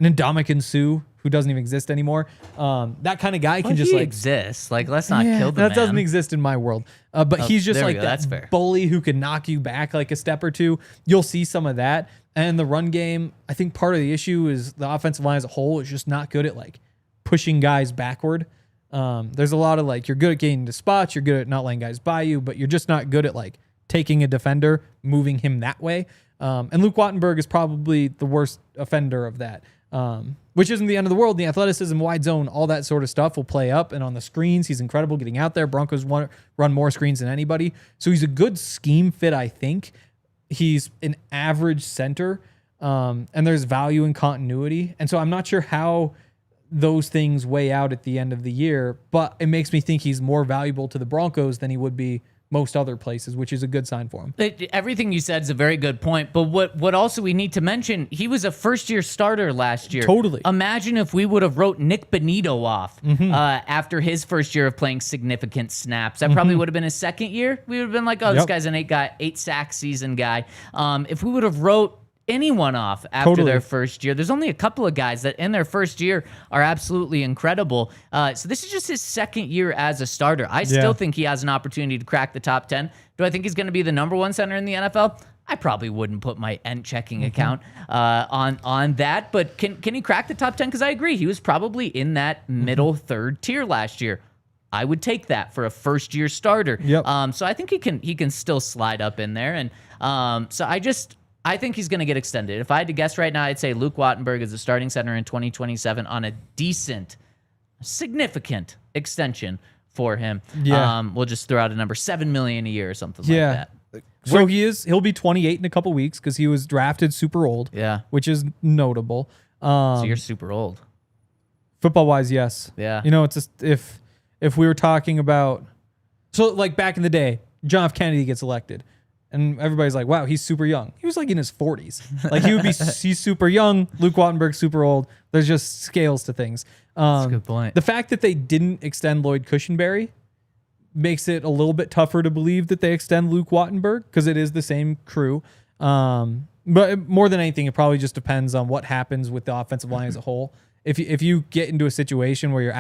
Ndamukong Suh, who doesn't even exist anymore. That kind of guy can just like exists. Like, let's not kill the that man. doesn't exist in my world. But he's just like that bully who can knock you back like a step or two. You'll see some of that. And the run game, I think part of the issue is the offensive line as a whole is just not good at like pushing guys backward. There's a lot of like, you're good at getting to spots, you're good at not letting guys by you, but you're just not good at like taking a defender, moving him that way. And Luke Wattenberg is probably the worst offender of that. Which isn't the end of the world. The athleticism, wide zone, all that sort of stuff will play up. And on the screens, he's incredible getting out there. Broncos run more screens than anybody. So he's a good scheme fit, I think. He's an average center, and there's value in continuity. And so I'm not sure how those things weigh out at the end of the year, but it makes me think he's more valuable to the Broncos than he would be most other places, which is a good sign for him. Everything you said is a very good point. But what also we need to mention, he was a first-year starter last year. Totally. Imagine if we would have wrote Nick Bonito off after his first year of playing significant snaps. That probably would have been his second year. We would have been like, this guy's an 8-sack season guy. If we would have wrote anyone off after their first year. There's only a couple of guys that in their first year are absolutely incredible. So this is just his second year as a starter. I still think he has an opportunity to crack the top 10. Do I think he's going to be the number one center in the NFL? I probably wouldn't put my end checking account on that, but can he crack the top 10? Because I agree, he was probably in that middle third tier last year. I would take that for a first year starter. So I think he can still slide up in there, and so I think he's going to get extended. If I had to guess right now, I'd say Luke Wattenberg is the starting center in 2027 on a decent, significant extension for him. We'll just throw out a number, $7 million a year or something like that. So he'll be 28 in a couple weeks because he was drafted super old. Which is notable. So you're super old. Football wise, yes. Yeah. You know, it's just if we were talking about, so like back in the day, John F. Kennedy gets elected. And everybody's like, wow, he's super young. He was like in his 40s. Like he's super young. Luke Wattenberg's super old. There's just scales to things. That's a good point. The fact that they didn't extend Lloyd Cushenberry makes it a little bit tougher to believe that they extend Luke Wattenberg because it is the same crew. But more than anything, it probably just depends on what happens with the offensive line as a whole. If you get into a situation where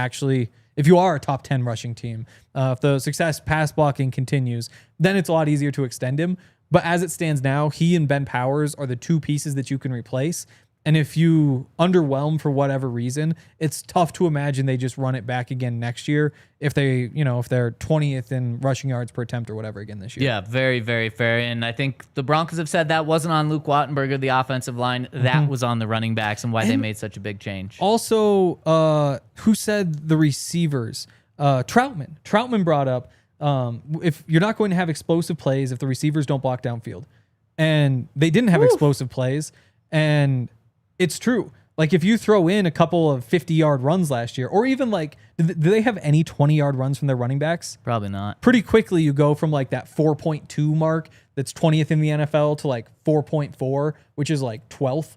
if you are a top 10 rushing team, if the success pass blocking continues, then it's a lot easier to extend him. But as it stands now, he and Ben Powers are the two pieces that you can replace. And if you underwhelm for whatever reason, it's tough to imagine they just run it back again next year if they, if they're 20th in rushing yards per attempt or whatever again this year. Yeah, very, very fair. And I think the Broncos have said that wasn't on Luke Wattenberger, the offensive line. That was on the running backs and why they made such a big change. Also, who said the receivers? Troutman. Troutman brought up, if you're not going to have explosive plays if the receivers don't block downfield. And they didn't have explosive plays. And it's true. Like, if you throw in a couple of 50-yard runs last year, or even like, do they have any 20-yard runs from their running backs? Probably not. Pretty quickly, you go from like that 4.2 mark that's 20th in the NFL to like 4.4, which is like 12th.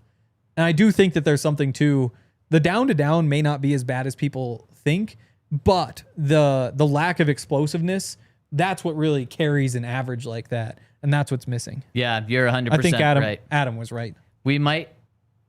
And I do think that there's something to the down-to-down may not be as bad as people think, but the lack of explosiveness, that's what really carries an average like that. And that's what's missing. Yeah, you're 100% I think right. Adam was right. We might...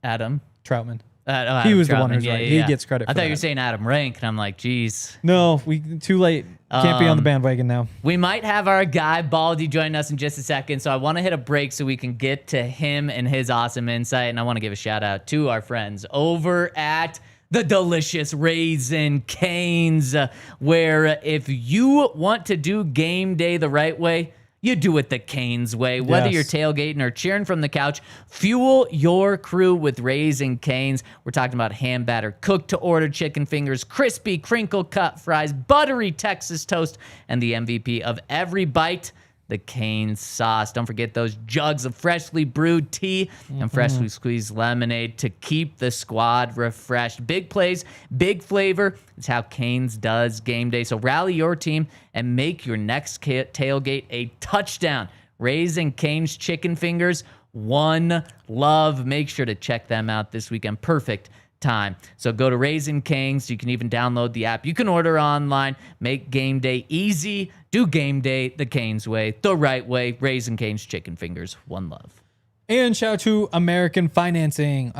Adam? Troutman. Adam He was Troutman. the one who's right. He gets credit for I thought that. you were saying Adam Rank, and I'm like, geez. No, too late. Can't be on the bandwagon now. We might have our guy Baldy join us in just a second, so I want to hit a break so we can get to him and his awesome insight. And I want to give a shout out to our friends over at the delicious Raisin Canes, where if you want to do game day the right way, you do it the Canes way. Whether you're tailgating or cheering from the couch, fuel your crew with Raisin Canes. We're talking about hand batter, cooked to order chicken fingers, crispy crinkle cut fries, buttery Texas toast, and the MVP of every bite, the Canes sauce. Don't forget those jugs of freshly brewed tea and freshly squeezed lemonade to keep the squad refreshed. Big plays, big flavor. It's how Canes does game day. So rally your team and make your next tailgate a touchdown. Raisin Canes chicken fingers, one love. Make sure to check them out this weekend. Perfect time. So go to Raisin Canes. You can even download the app. You can order online. Make game day easy. Do game day the Canes way, the right way. Raisin Canes chicken fingers, one love. And shout out to American Financing.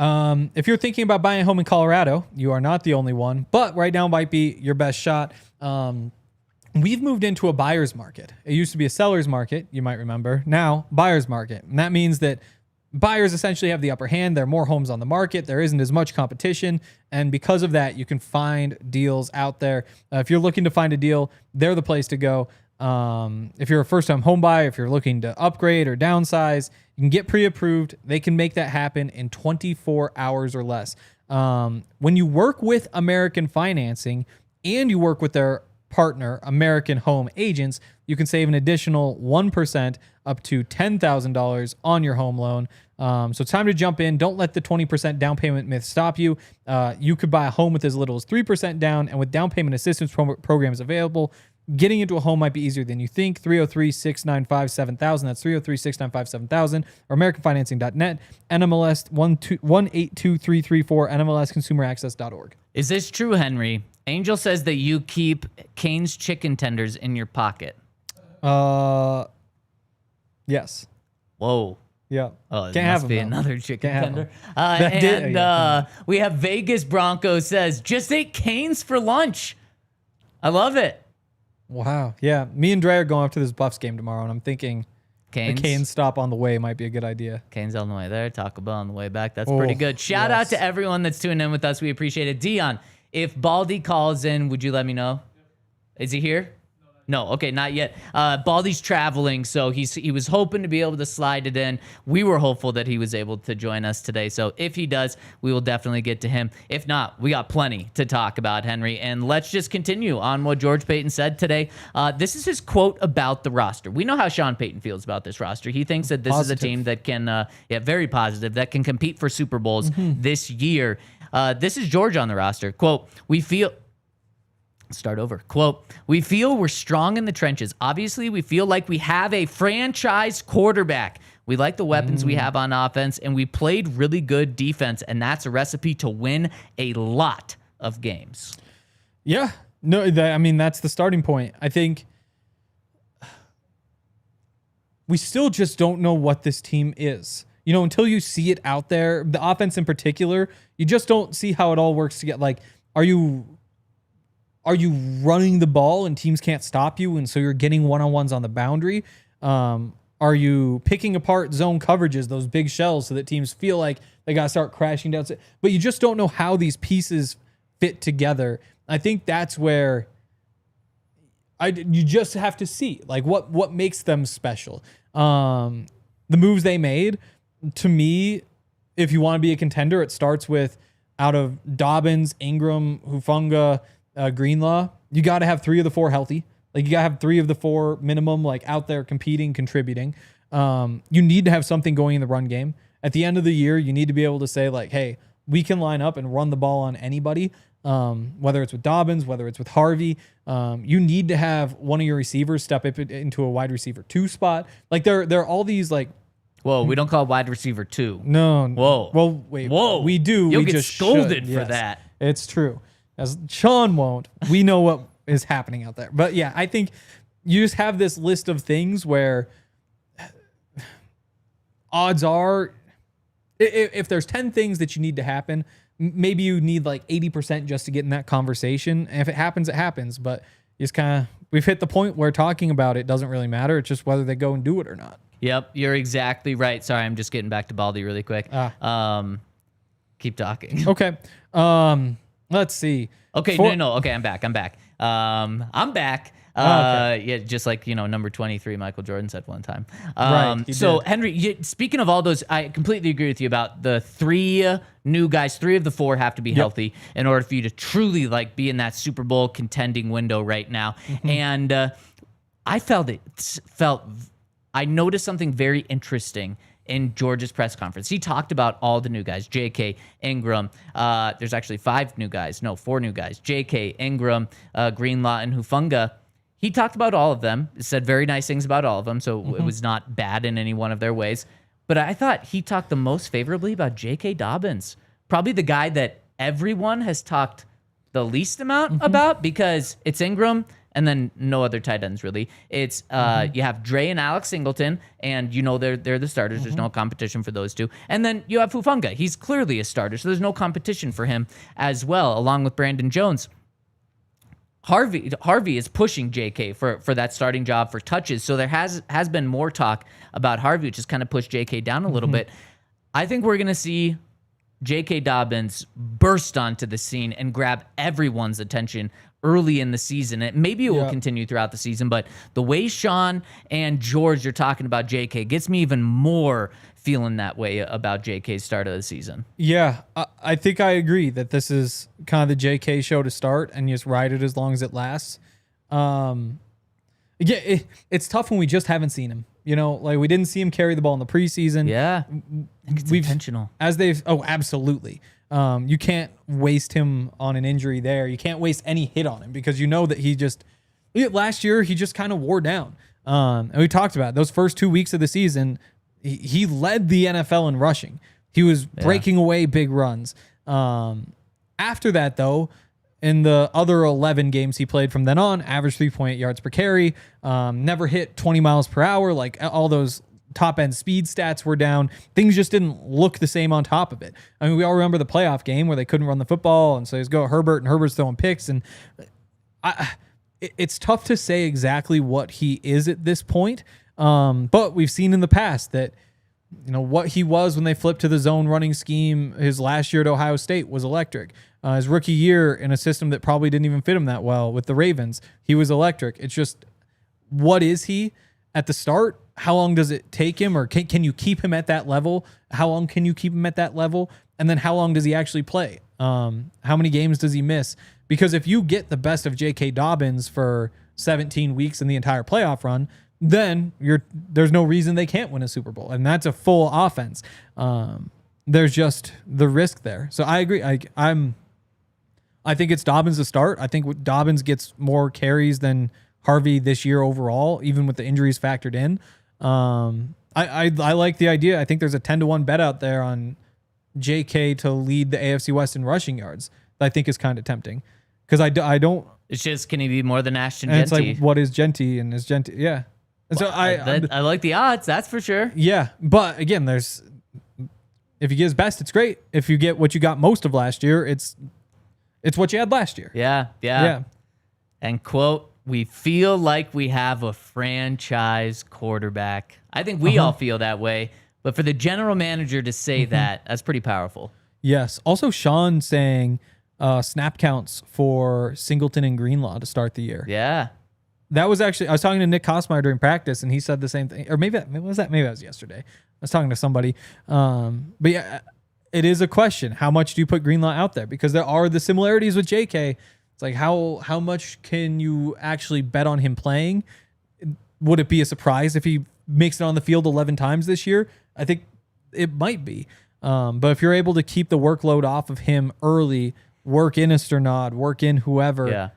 If you're thinking about buying a home in Colorado, you are not the only one, but right now might be your best shot. We've moved into a buyer's market. It used to be a seller's market, you might remember. Now, buyer's market. And that means that buyers essentially have the upper hand. There are more homes on the market. There isn't as much competition. And because of that, you can find deals out there. If you're looking to find a deal, they're the place to go. If you're a first-time home buyer, if you're looking to upgrade or downsize, you can get pre-approved. They can make that happen in 24 hours or less. When you work with American Financing and you work with their partner, American Home Agents, you can save an additional 1% up to $10,000 on your home loan. So it's time to jump in. Don't let the 20% down payment myth stop you. You could buy a home with as little as 3% down, and with down payment assistance programs available, getting into a home might be easier than you think. 303-695-7000. That's 303-695-7000 or AmericanFinancing.net. NMLS 182334, NMLSConsumerAccess.org. Is this true, Henry? Angel says that you keep Cane's chicken tenders in your pocket. Yes. Whoa. Yeah. Oh, it Can't must have be them, though. another chicken Can't have tender. them. We have Vegas Broncos says, just ate Cane's for lunch. I love it. Wow. Yeah. Me and Dre are going up to this Buffs game tomorrow, and I'm thinking Cane's. a Cane's stop on the way might be a good idea. Cane's on the way there. Taco Bell on the way back. That's pretty good. Shout out to everyone that's tuning in with us. We appreciate it. Dion, if Baldy calls in, would you let me know? Is he here? No, okay, not yet. Baldy's traveling, so he was hoping to be able to slide it in. We were hopeful that he was able to join us today, so if he does, we will definitely get to him. If not, we got plenty to talk about, Henry, and let's just continue on what George Payton said today. This is his quote about the roster. We know how Sean Payton feels about this roster. He thinks that this is a team that can, very positive, that can compete for Super Bowls this year. This is George on the roster. Quote, Quote, we feel we're strong in the trenches. Obviously, we feel like we have a franchise quarterback. We like the weapons we have on offense, and we played really good defense, and that's a recipe to win a lot of games. Yeah. No, that's the starting point. I think we still just don't know what this team is. Until you see it out there, the offense in particular, you just don't see how it all works together. Like, are you running the ball and teams can't stop you, and so you're getting one-on-ones on the boundary? Are you picking apart zone coverages, those big shells, so that teams feel like they got to start crashing down? But you just don't know how these pieces fit together. I think that's where you just have to see like what makes them special. The moves they made, to me, if you want to be a contender, it starts with out of Dobbins, Ingram, Hufanga, Greenlaw, you got to have 3 of the 4 healthy. Like you got to have 3 of the 4 minimum, like out there competing, contributing. You need to have something going in the run game. At the end of the year, you need to be able to say like, hey, we can line up and run the ball on anybody. Whether it's with Dobbins, whether it's with Harvey, you need to have one of your receivers step up into a wide receiver 2 spot. Like there are all these like, whoa, we don't call wide receiver 2. No. Whoa. Well, wait. Whoa. We do. You'll we get just scolded should. for Yes, that. It's true. As Sean won't. We know what is happening out there. But yeah, I think you just have this list of things where odds are, if there's 10 things that you need to happen, maybe you need like 80% just to get in that conversation. And if it happens, it happens. But it's kind of, we've hit the point where talking about it doesn't really matter. It's just whether they go and do it or not. Yep, you're exactly right. Sorry, I'm just getting back to Baldy really quick. Keep talking. Okay. Let's see. Okay, no. Okay, I'm back. I'm back. Okay. Yeah, just like, number 23, Michael Jordan said one time. Right, he so, did. Henry, speaking of all those, I completely agree with you about the 3 new guys. 3 of the 4 have to be healthy in order for you to truly like be in that Super Bowl contending window right now. Mm-hmm. And I noticed something very interesting in George's press conference. He talked about all the new guys, J.K., Ingram. There's actually 4 new guys. J.K., Ingram, Greenlaw, and Hufanga. He talked about all of them, said very nice things about all of them, so it was not bad in any one of their ways. But I thought he talked the most favorably about J.K. Dobbins, probably the guy that everyone has talked the least amount about, because it's Ingram and then no other tight ends really. It's you have Dre and Alex Singleton, and they're the starters. There's no competition for those 2. And then you have Hufanga. He's clearly a starter, so there's no competition for him as well, along with Brandon Jones. Harvey is pushing JK for that starting job for touches. So there has been more talk about Harvey, which has kind of pushed JK down a little bit. I think we're going to see J.K. Dobbins burst onto the scene and grab everyone's attention early in the season. And maybe it will continue throughout the season, but the way Sean and George are talking about J.K. gets me even more feeling that way about J.K.'s start of the season. Yeah, I think I agree that this is kind of the J.K. show to start, and you just ride it as long as it lasts. It's tough when we just haven't seen him. Like we didn't see him carry the ball in the preseason. Yeah, it's intentional. Absolutely. You can't waste him on an injury there. You can't waste any hit on him because you know that last year he just kind of wore down. And we talked about it. Those first 2 weeks of the season, he led the NFL in rushing. He was breaking away big runs. After that, though, in the other 11 games he played from then on, averaged 3.8 yards per carry, never hit 20 miles per hour. Like all those top end speed stats were down. Things just didn't look the same on top of it. I mean, we all remember the playoff game where they couldn't run the football, and so he's go Herbert, and Herbert's throwing picks. And it's tough to say exactly what he is at this point. But we've seen in the past that what he was when they flipped to the zone running scheme. His last year at Ohio State was electric. His rookie year in a system that probably didn't even fit him that well with the Ravens, he was electric. It's just, what is he at the start? How long does it take him, or can you keep him at that level? How long can you keep him at that level? And then how long does he actually play? How many games does he miss? Because if you get the best of J.K. Dobbins for 17 weeks in the entire playoff run, then there's no reason they can't win a Super Bowl. And that's a full offense. There's just the risk there. So I agree. I think it's Dobbins to start. I think Dobbins gets more carries than Harvey this year overall, even with the injuries factored in. I like the idea. I think there's a 10-1 bet out there on JK to lead the AFC West in rushing yards that I think is kind of tempting. Because I don't... It's just, can he be more than Ashton and Genty? It's like, what is Genty? And is Genty... Yeah. And well, so I like the odds, that's for sure. Yeah, but again, if you get his best, it's great. If you get what you got most of last year, it's what you had last year. Yeah. And quote we feel like we have a franchise quarterback. I think we all feel that way. But for the general manager to say that's pretty powerful. Yes. Also, Sean saying snap counts for Singleton and Greenlaw to start the year. Yeah. That was actually, I was talking to Nick Kosmeyer during practice, and he said the same thing. Or maybe that was yesterday. I was talking to somebody. But yeah, it is a question. How much do you put Greenlaw out there? Because there are the similarities with JK. It's like, how much can you actually bet on him playing? Would it be a surprise if he makes it on the field 11 times this year? I think it might be. But if you're able to keep the workload off of him early, work in a Sternad, work in whoever,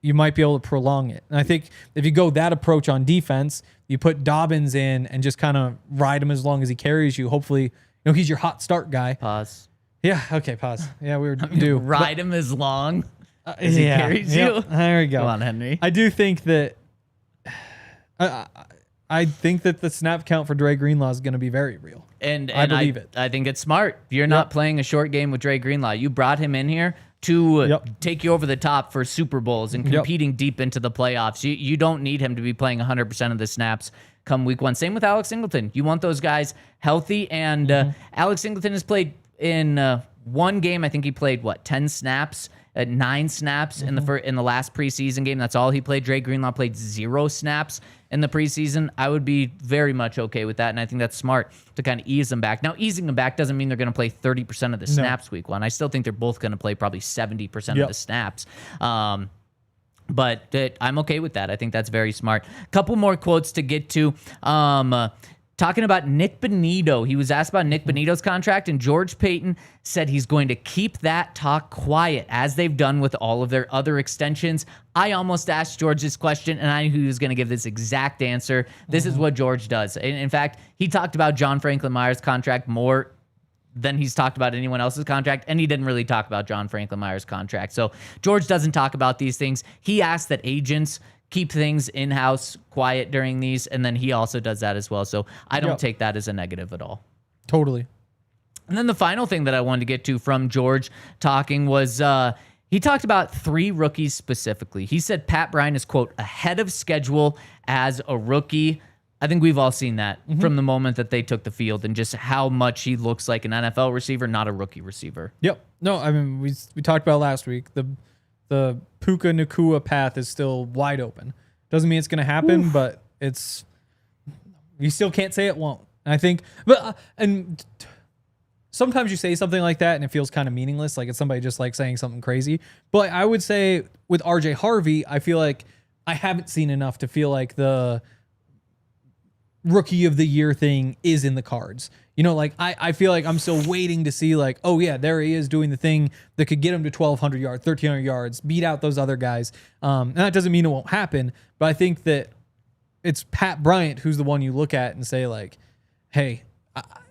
you might be able to prolong it. And I think if you go that approach on defense, you put Dobbins in and just kind of ride him as long as he carries you. Hopefully, he's your hot start guy. Pause. Yeah. Okay. Pause. Yeah, we were due. Ride him as long as he carries you. There we go. Come on, Henry. I do think that I think that the snap count for Dre Greenlaw is going to be very real. And I believe it. I think it's smart. You're not playing a short game with Dre Greenlaw. You brought him in here to take you over the top for Super Bowls and competing deep into the playoffs. You don't need him to be playing 100% of the snaps come week one. Same with Alex Singleton. You want those guys healthy. And Alex Singleton has played in one game. I think he played, 10 snaps? 9 snaps in the last preseason game. That's all he played. Dre Greenlaw played 0 snaps in the preseason. I would be very much okay with that, and I think that's smart to kind of ease them back. Now, easing them back doesn't mean they're going to play 30% of the snaps week one. I still think they're both going to play probably 70% of the snaps. But I'm okay with that. I think that's very smart. Couple more quotes to get to. Talking about Nick Bonito. He was asked about Nick Bonito's contract, and George Payton said he's going to keep that talk quiet, as they've done with all of their other extensions. I almost asked George this question, and I knew he was going to give this exact answer. This is what George does. In fact, he talked about John Franklin Myers' contract more than he's talked about anyone else's contract, and he didn't really talk about John Franklin Myers' contract. So George doesn't talk about these things. He asked that agents keep things in-house quiet during these, and then he also does that as well. So I don't take that as a negative at all. Totally. And then the final thing that I wanted to get to from George talking was he talked about 3 rookies specifically. He said Pat Bryant is, quote, ahead of schedule as a rookie. I think we've all seen that from the moment that they took the field and just how much he looks like an NFL receiver, not a rookie receiver. Yep. No, I mean, we talked about last week. The Puka Nakua path is still wide open. Doesn't mean it's going to happen, but you still can't say it won't. And I think, and sometimes you say something like that and it feels kind of meaningless, like it's somebody just like saying something crazy. But I would say with RJ Harvey, I feel like I haven't seen enough to feel like the rookie of the year thing is in the cards. I feel like I'm still waiting to see like, oh yeah, there he is doing the thing that could get him to 1,200 yards, 1,300 yards, beat out those other guys. And that doesn't mean it won't happen, but I think that it's Pat Bryant who's the one you look at and say like, hey,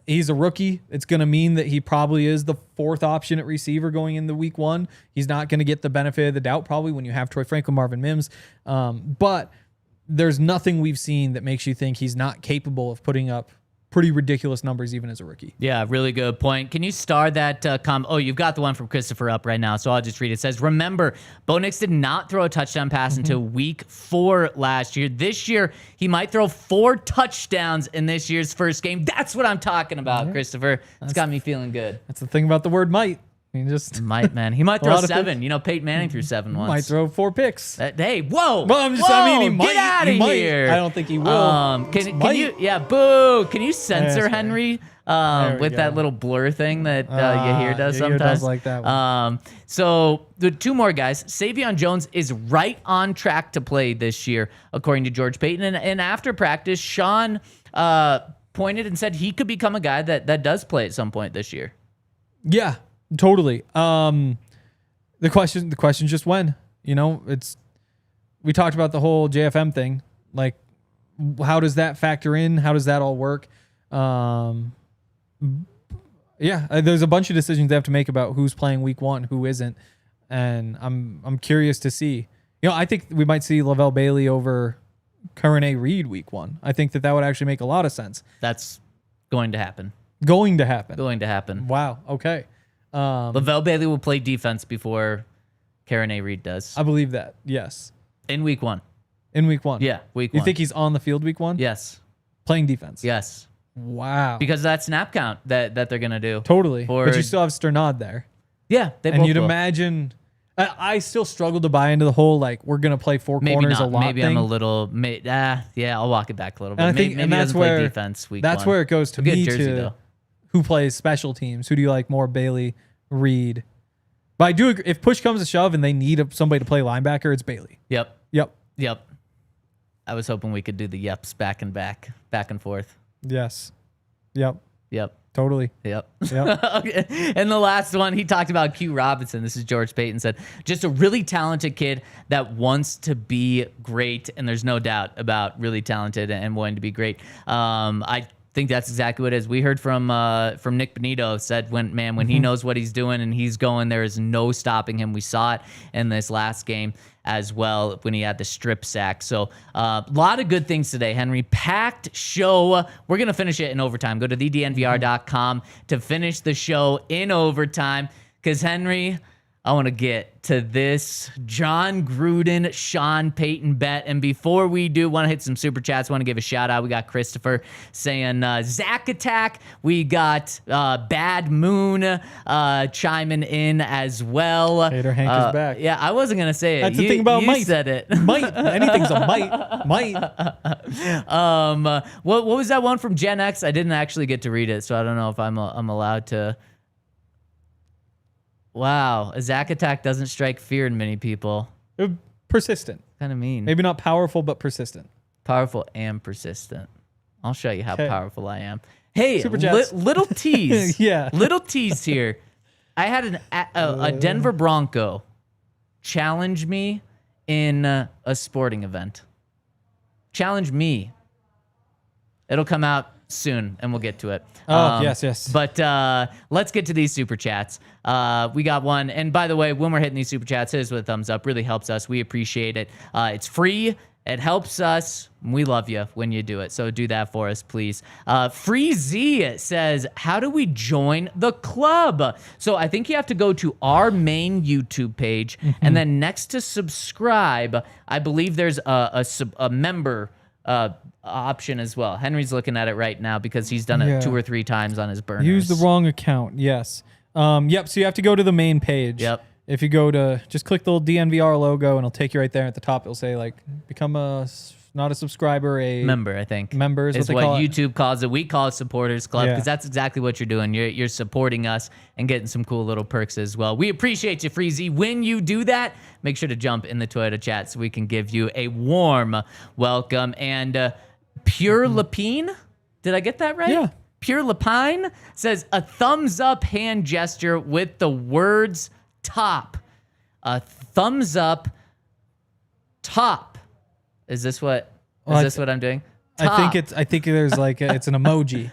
he's a rookie. It's going to mean that he probably is the 4th option at receiver going into week one. He's not going to get the benefit of the doubt probably when you have Troy Franklin, Marvin Mims. But there's nothing we've seen that makes you think he's not capable of putting up pretty ridiculous numbers even as a rookie. Yeah, really good point. Can you star that Oh, you've got the one from Christopher up right now, so I'll just read it. It says, remember, Bo Nix did not throw a touchdown pass until week 4 last year. This year, he might throw 4 touchdowns in this year's first game. That's what I'm talking about, Christopher. It's got me feeling good. That's the thing about the word might. He just might, man. He might throw 7. Peyton Manning threw 7 once. Might throw 4 picks. Hey, whoa! Well, he might. Get out of here! I don't think he will. Can you? Yeah, boo! Can you censor Henry with that little blur thing that Yahir does sometimes? Does like that one. So the 2 more guys. Savion Jones is right on track to play this year, according to George Payton. And after practice, Sean pointed and said he could become a guy that does play at some point this year. Yeah. Totally. The question just when, we talked about the whole JFM thing. Like, how does that factor in? How does that all work? There's a bunch of decisions they have to make about who's playing week 1, who isn't. And I'm curious to see, I think we might see Lavelle Bailey over Curran Reed week 1. I think that would actually make a lot of sense. That's going to happen. Going to happen. Wow. Okay. Lavelle Bailey will play defense before Curran Reed does. I believe that. Yes. In week 1. In week 1? Yeah, week 1. You think he's on the field week 1? Yes. Playing defense? Yes. Wow. Because of that snap count that they're going to do. Totally. Or, but you still have Sternad there. Yeah, they and both you'd will. imagine. I still struggle to buy into the whole like we're gonna play four corners a lot. Maybe thing. I'm a little. Yeah, I'll walk it back a little bit. And I think, maybe and that's doesn't where play defense week that's 1. where it goes to Good me jersey, to though. who plays special teams. Who do you like more, Bailey, Reed? But I do agree, if push comes to shove and they need somebody to play linebacker, it's Bailey. Yep. Yep. I was hoping we could do the yeps back and forth. Yes. Yep. Totally. Yep. Yep. And the last one, he talked about Q Robinson. This is George Payton said, just a really talented kid that wants to be great. And there's no doubt about really talented and wanting to be great. I think that's exactly what it is. We heard from Nick Benito said when he knows what he's doing and he's going, there is no stopping him. We saw it in this last game as well when he had the strip sack. So a lot of good things today, Henry. Packed show. We're going to finish it in overtime. Go to thednvr.com to finish the show in overtime because, Henry, I want to get to this John Gruden, Sean Payton bet. And before we do, want to hit some super chats. Want to give a shout out. We got Christopher saying Zac Attack. We got Bad Moon chiming in as well. Hater Hank is back. Yeah, I wasn't going to say it. That's the thing about you might. said it. Might. Anything's a might. What was that one from Gen X? I didn't actually get to read it, so I don't know if I'm allowed to. Wow, a Zac Attack doesn't strike fear in many people. Persistent. Kind of mean. Maybe not powerful, but persistent. Powerful and persistent. I'll show you how Okay. powerful I am. Hey, Super chats. little tease. Yeah. Little tease here. I had a Denver Bronco challenge me in a sporting event. Challenge me. It'll come out soon, and we'll get to it. Oh, yes. But let's get to these super chats. We got one. And by the way, when we're hitting these super chats, hit us with a thumbs up. Really helps us. We appreciate it. It's free. It helps us. We love you when you do it. So do that for us, please. Free Z says, how do we join the club? So I think you have to go to our main YouTube page. And then next to subscribe, I believe there's a member option as well. Henry's looking at it right now because he's done it 2 or 3 times on his burners. Use the wrong account. Yes. Yep. So you have to go to the main page. Yep. If you go to just click the little DNVR logo and it'll take you right there at the top. It'll say like become not a subscriber, a member, I think. Member is what what they call it. YouTube calls it. We call it Supporters Club because Yeah. that's exactly what you're doing. You're supporting us and getting some cool little perks as well. We appreciate you, Freezy. When you do that, make sure to jump in the Toyota chat so we can give you a warm welcome. And Pure Lapine, did I get that right? Yeah. Pure Lapine says a thumbs up hand gesture with the words top. A thumbs up top. Is this what I'm doing? Top. I think there's like it's an emoji.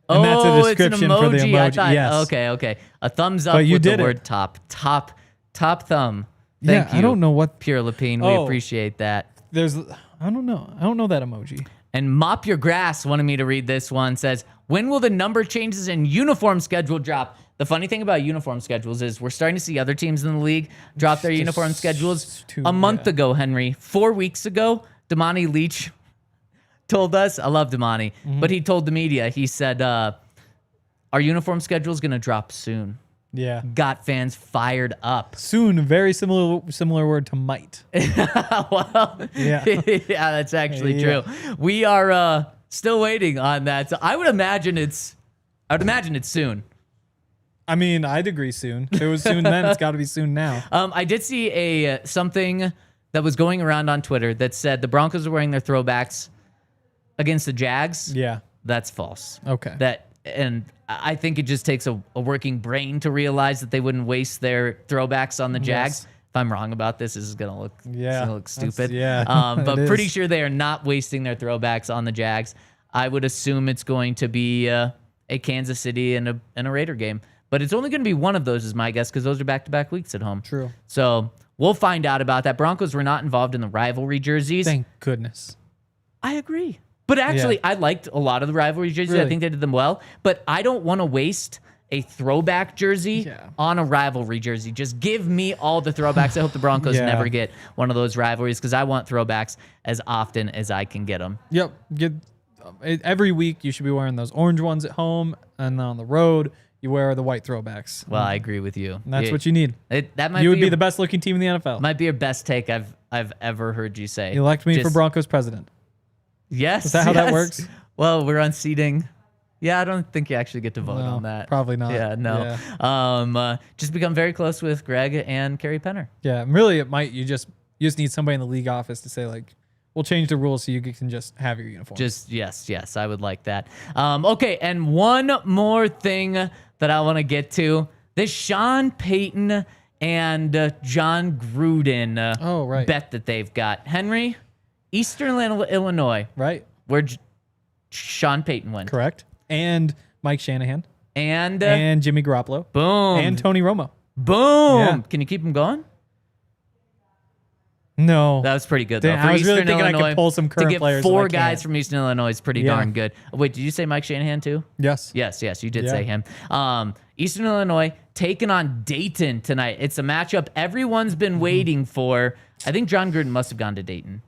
And that's a description it's an emoji. for the emoji. I thought, Yes. Okay. A thumbs up But you with the did it. word top. Top thumb. Thank you. I don't know what Pure Lapine. We Oh. appreciate that. there's. I don't know that emoji. And Mop Your Grass wanted me to read this one. Says, when will the number changes and uniform schedule drop? The funny thing about uniform schedules is we're starting to see other teams in the league drop their uniform schedules. A month ago, Henry, 4 weeks ago, Damani Leach told us, I love Damani, but he told the media, he said, our uniform schedule is going to drop soon. Yeah. Got fans fired up. Soon, very similar word to might. Well, Yeah. yeah, that's actually true. We are still waiting on that. So I would imagine it's soon. I mean, I'd agree soon. If it was soon then, it's got to be soon now. I did see something that was going around on Twitter that said the Broncos are wearing their throwbacks against the Jags. Yeah. That's false. Okay. And I think it just takes a working brain to realize that they wouldn't waste their throwbacks on the Jags. Yes. If I'm wrong about this is going to look stupid. But it pretty is. sure they are not wasting their throwbacks on the Jags. I would assume it's going to be a Kansas City and a Raider game. But it's only going to be one of those is my guess because those are back-to-back weeks at home. True. So we'll find out about that. Broncos were not involved in the rivalry jerseys. Thank goodness. I agree. But actually, I liked a lot of the rivalry jerseys. I Really? think they did them well. But I don't want to waste a throwback jersey on a rivalry jersey. Just give me all the throwbacks. I hope the Broncos never get one of those rivalries because I want throwbacks as often as I can get them. Yep. Every week you should be wearing those orange ones at home, and then on the road you wear the white throwbacks. Well, I agree with you. And that's what you need. That you would be the best looking team in the NFL. Might be your best take I've ever heard you say. Elect me for Broncos president. Yes. Is that how that works? Well, we're on seating. Yeah, I don't think you actually get to vote on that. Probably not. Yeah, no. Yeah. Just become very close with Greg and Carrie Penner. Yeah, really, it might. You just need somebody in the league office to say, like, we'll change the rules so you can just have your uniform. Yes, I would like that. Okay, and one more thing that I want to get to. This Sean Payton and John Gruden bet that they've got. Henry, Eastern Illinois. Right. Where Sean Payton went. Correct. And Mike Shanahan. And Jimmy Garoppolo. Boom. And Tony Romo. Boom. Yeah. Can you keep him going? No. That was pretty good, though. I was Eastern really thinking Illinois, I could pull some current players. To get 4 guys from Eastern Illinois is pretty darn good. Wait, did you say Mike Shanahan, too? Yes. Yes, you did say him. Eastern Illinois taking on Dayton tonight. It's a matchup everyone's been waiting for. I think John Gruden must have gone to Dayton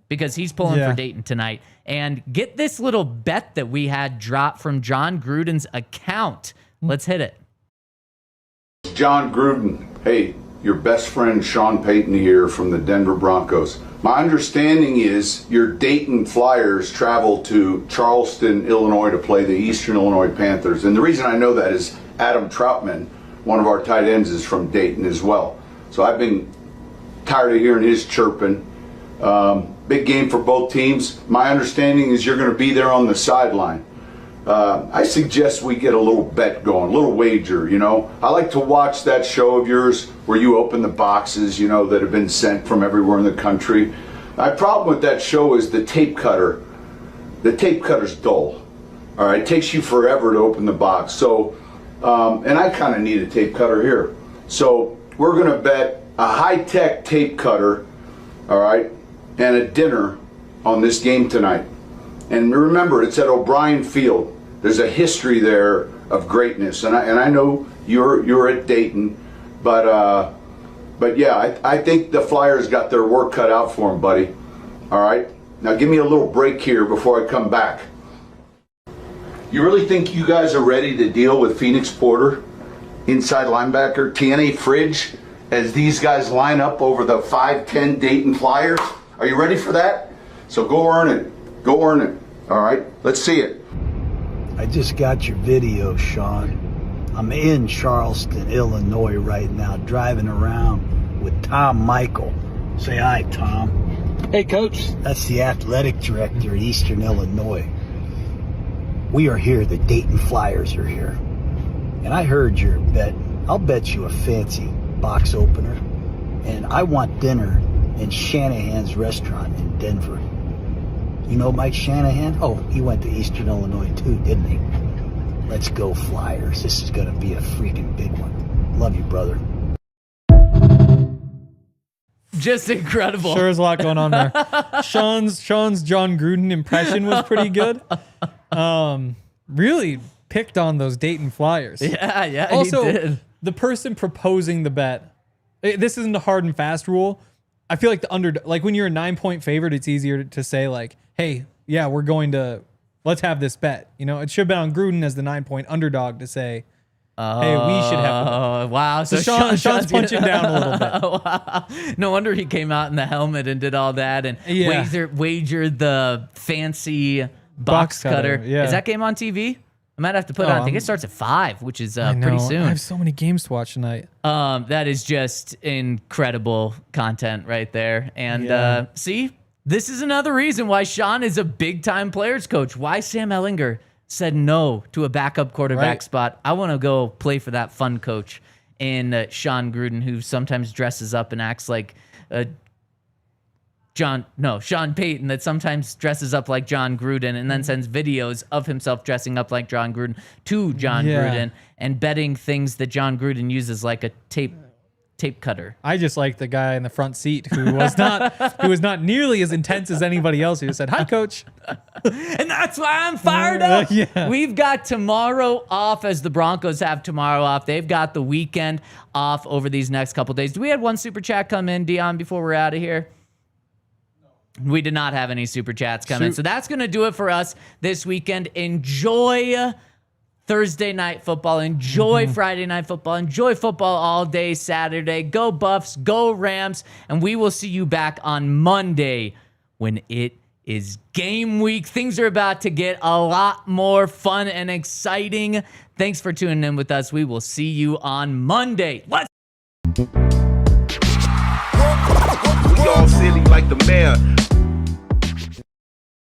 because he's pulling for Dayton tonight. And get this little bet that we had drop from John Gruden's account. Let's hit it. John Gruden, hey, your best friend Sean Payton here from the Denver Broncos. My understanding is your Dayton Flyers travel to Charleston, Illinois to play the Eastern Illinois Panthers. And the reason I know that is Adam Troutman, one of our tight ends, is from Dayton as well. So I've been tired of hearing his chirping. Big game for both teams. My understanding is you're going to be there on the sideline. I suggest we get a little bet going, a little wager, you know. I like to watch that show of yours where you open the boxes, you know, that have been sent from everywhere in the country. My problem with that show is the tape cutter. The tape cutter's dull. All right, it takes you forever to open the box. So, and I kind of need a tape cutter here. So we're going to bet a high-tech tape cutter, all right, and a dinner on this game tonight. And remember, it's at O'Brien Field. There's a history there of greatness, and I know you're at Dayton, but yeah, I think the Flyers got their work cut out for them, buddy. All right, now give me a little break here before I come back. You really think you guys are ready to deal with Phoenix Porter, inside linebacker, TNA Fridge, as these guys line up over the 5'10" Dayton Flyers? Are you ready for that? So go earn it. Go earn it. All right? Let's see it. I just got your video, Sean. I'm in Charleston, Illinois right now, driving around with Tom Michael. Say hi, Tom. Hey, Coach. That's the athletic director at Eastern Illinois. We are here. The Dayton Flyers are here. And I heard your bet. I'll bet you a fancy box opener. And I want dinner in Shanahan's restaurant in Denver. You know Mike Shanahan? Oh, he went to Eastern Illinois too, didn't he? Let's go Flyers. This is going to be a freaking big one. Love you, brother. Just incredible. Sure is a lot going on there. Sean's John Gruden impression was pretty good. Really picked on those Dayton Flyers. Yeah, Also, he did. The person proposing the bet, this isn't a hard and fast rule. I feel like like when you're a 9-point favorite, it's easier to say like, hey, yeah, let's have this bet. You know, it should have been on Gruden as the 9-point underdog to say, hey, we should have the bet. Oh, wow. So Sean's punching down a little bit. Wow. No wonder he came out in the helmet and did all that and wagered the fancy box cutter. Yeah. Is that game on TV? I might have to put it on. I think it starts at 5, which is pretty soon. I have so many games to watch tonight. That is just incredible content right there. And see, this is another reason why Sean is a big-time players coach. Why Sam Ehlinger said no to a backup quarterback spot. I want to go play for that fun coach in Sean Gruden, who sometimes dresses up and acts like Sean Payton, that sometimes dresses up like John Gruden and then sends videos of himself dressing up like John Gruden to John Gruden and betting things that John Gruden uses, like a tape tape cutter. I just like the guy in the front seat who was not nearly as intense as anybody else who said, "Hi, coach." And that's why I'm fired up. Yeah. We've got tomorrow off, as the Broncos have tomorrow off. They've got the weekend off over these next couple days. Do we have one super chat come in, Dion, before we're out of here? We did not have any super chats come in. So that's going to do it for us this weekend. Enjoy Thursday night football. Enjoy Friday night football. Enjoy football all day Saturday. Go Buffs. Go Rams. And we will see you back on Monday when it is game week. Things are about to get a lot more fun and exciting. Thanks for tuning in with us. We will see you on Monday. We all silly like the mayor.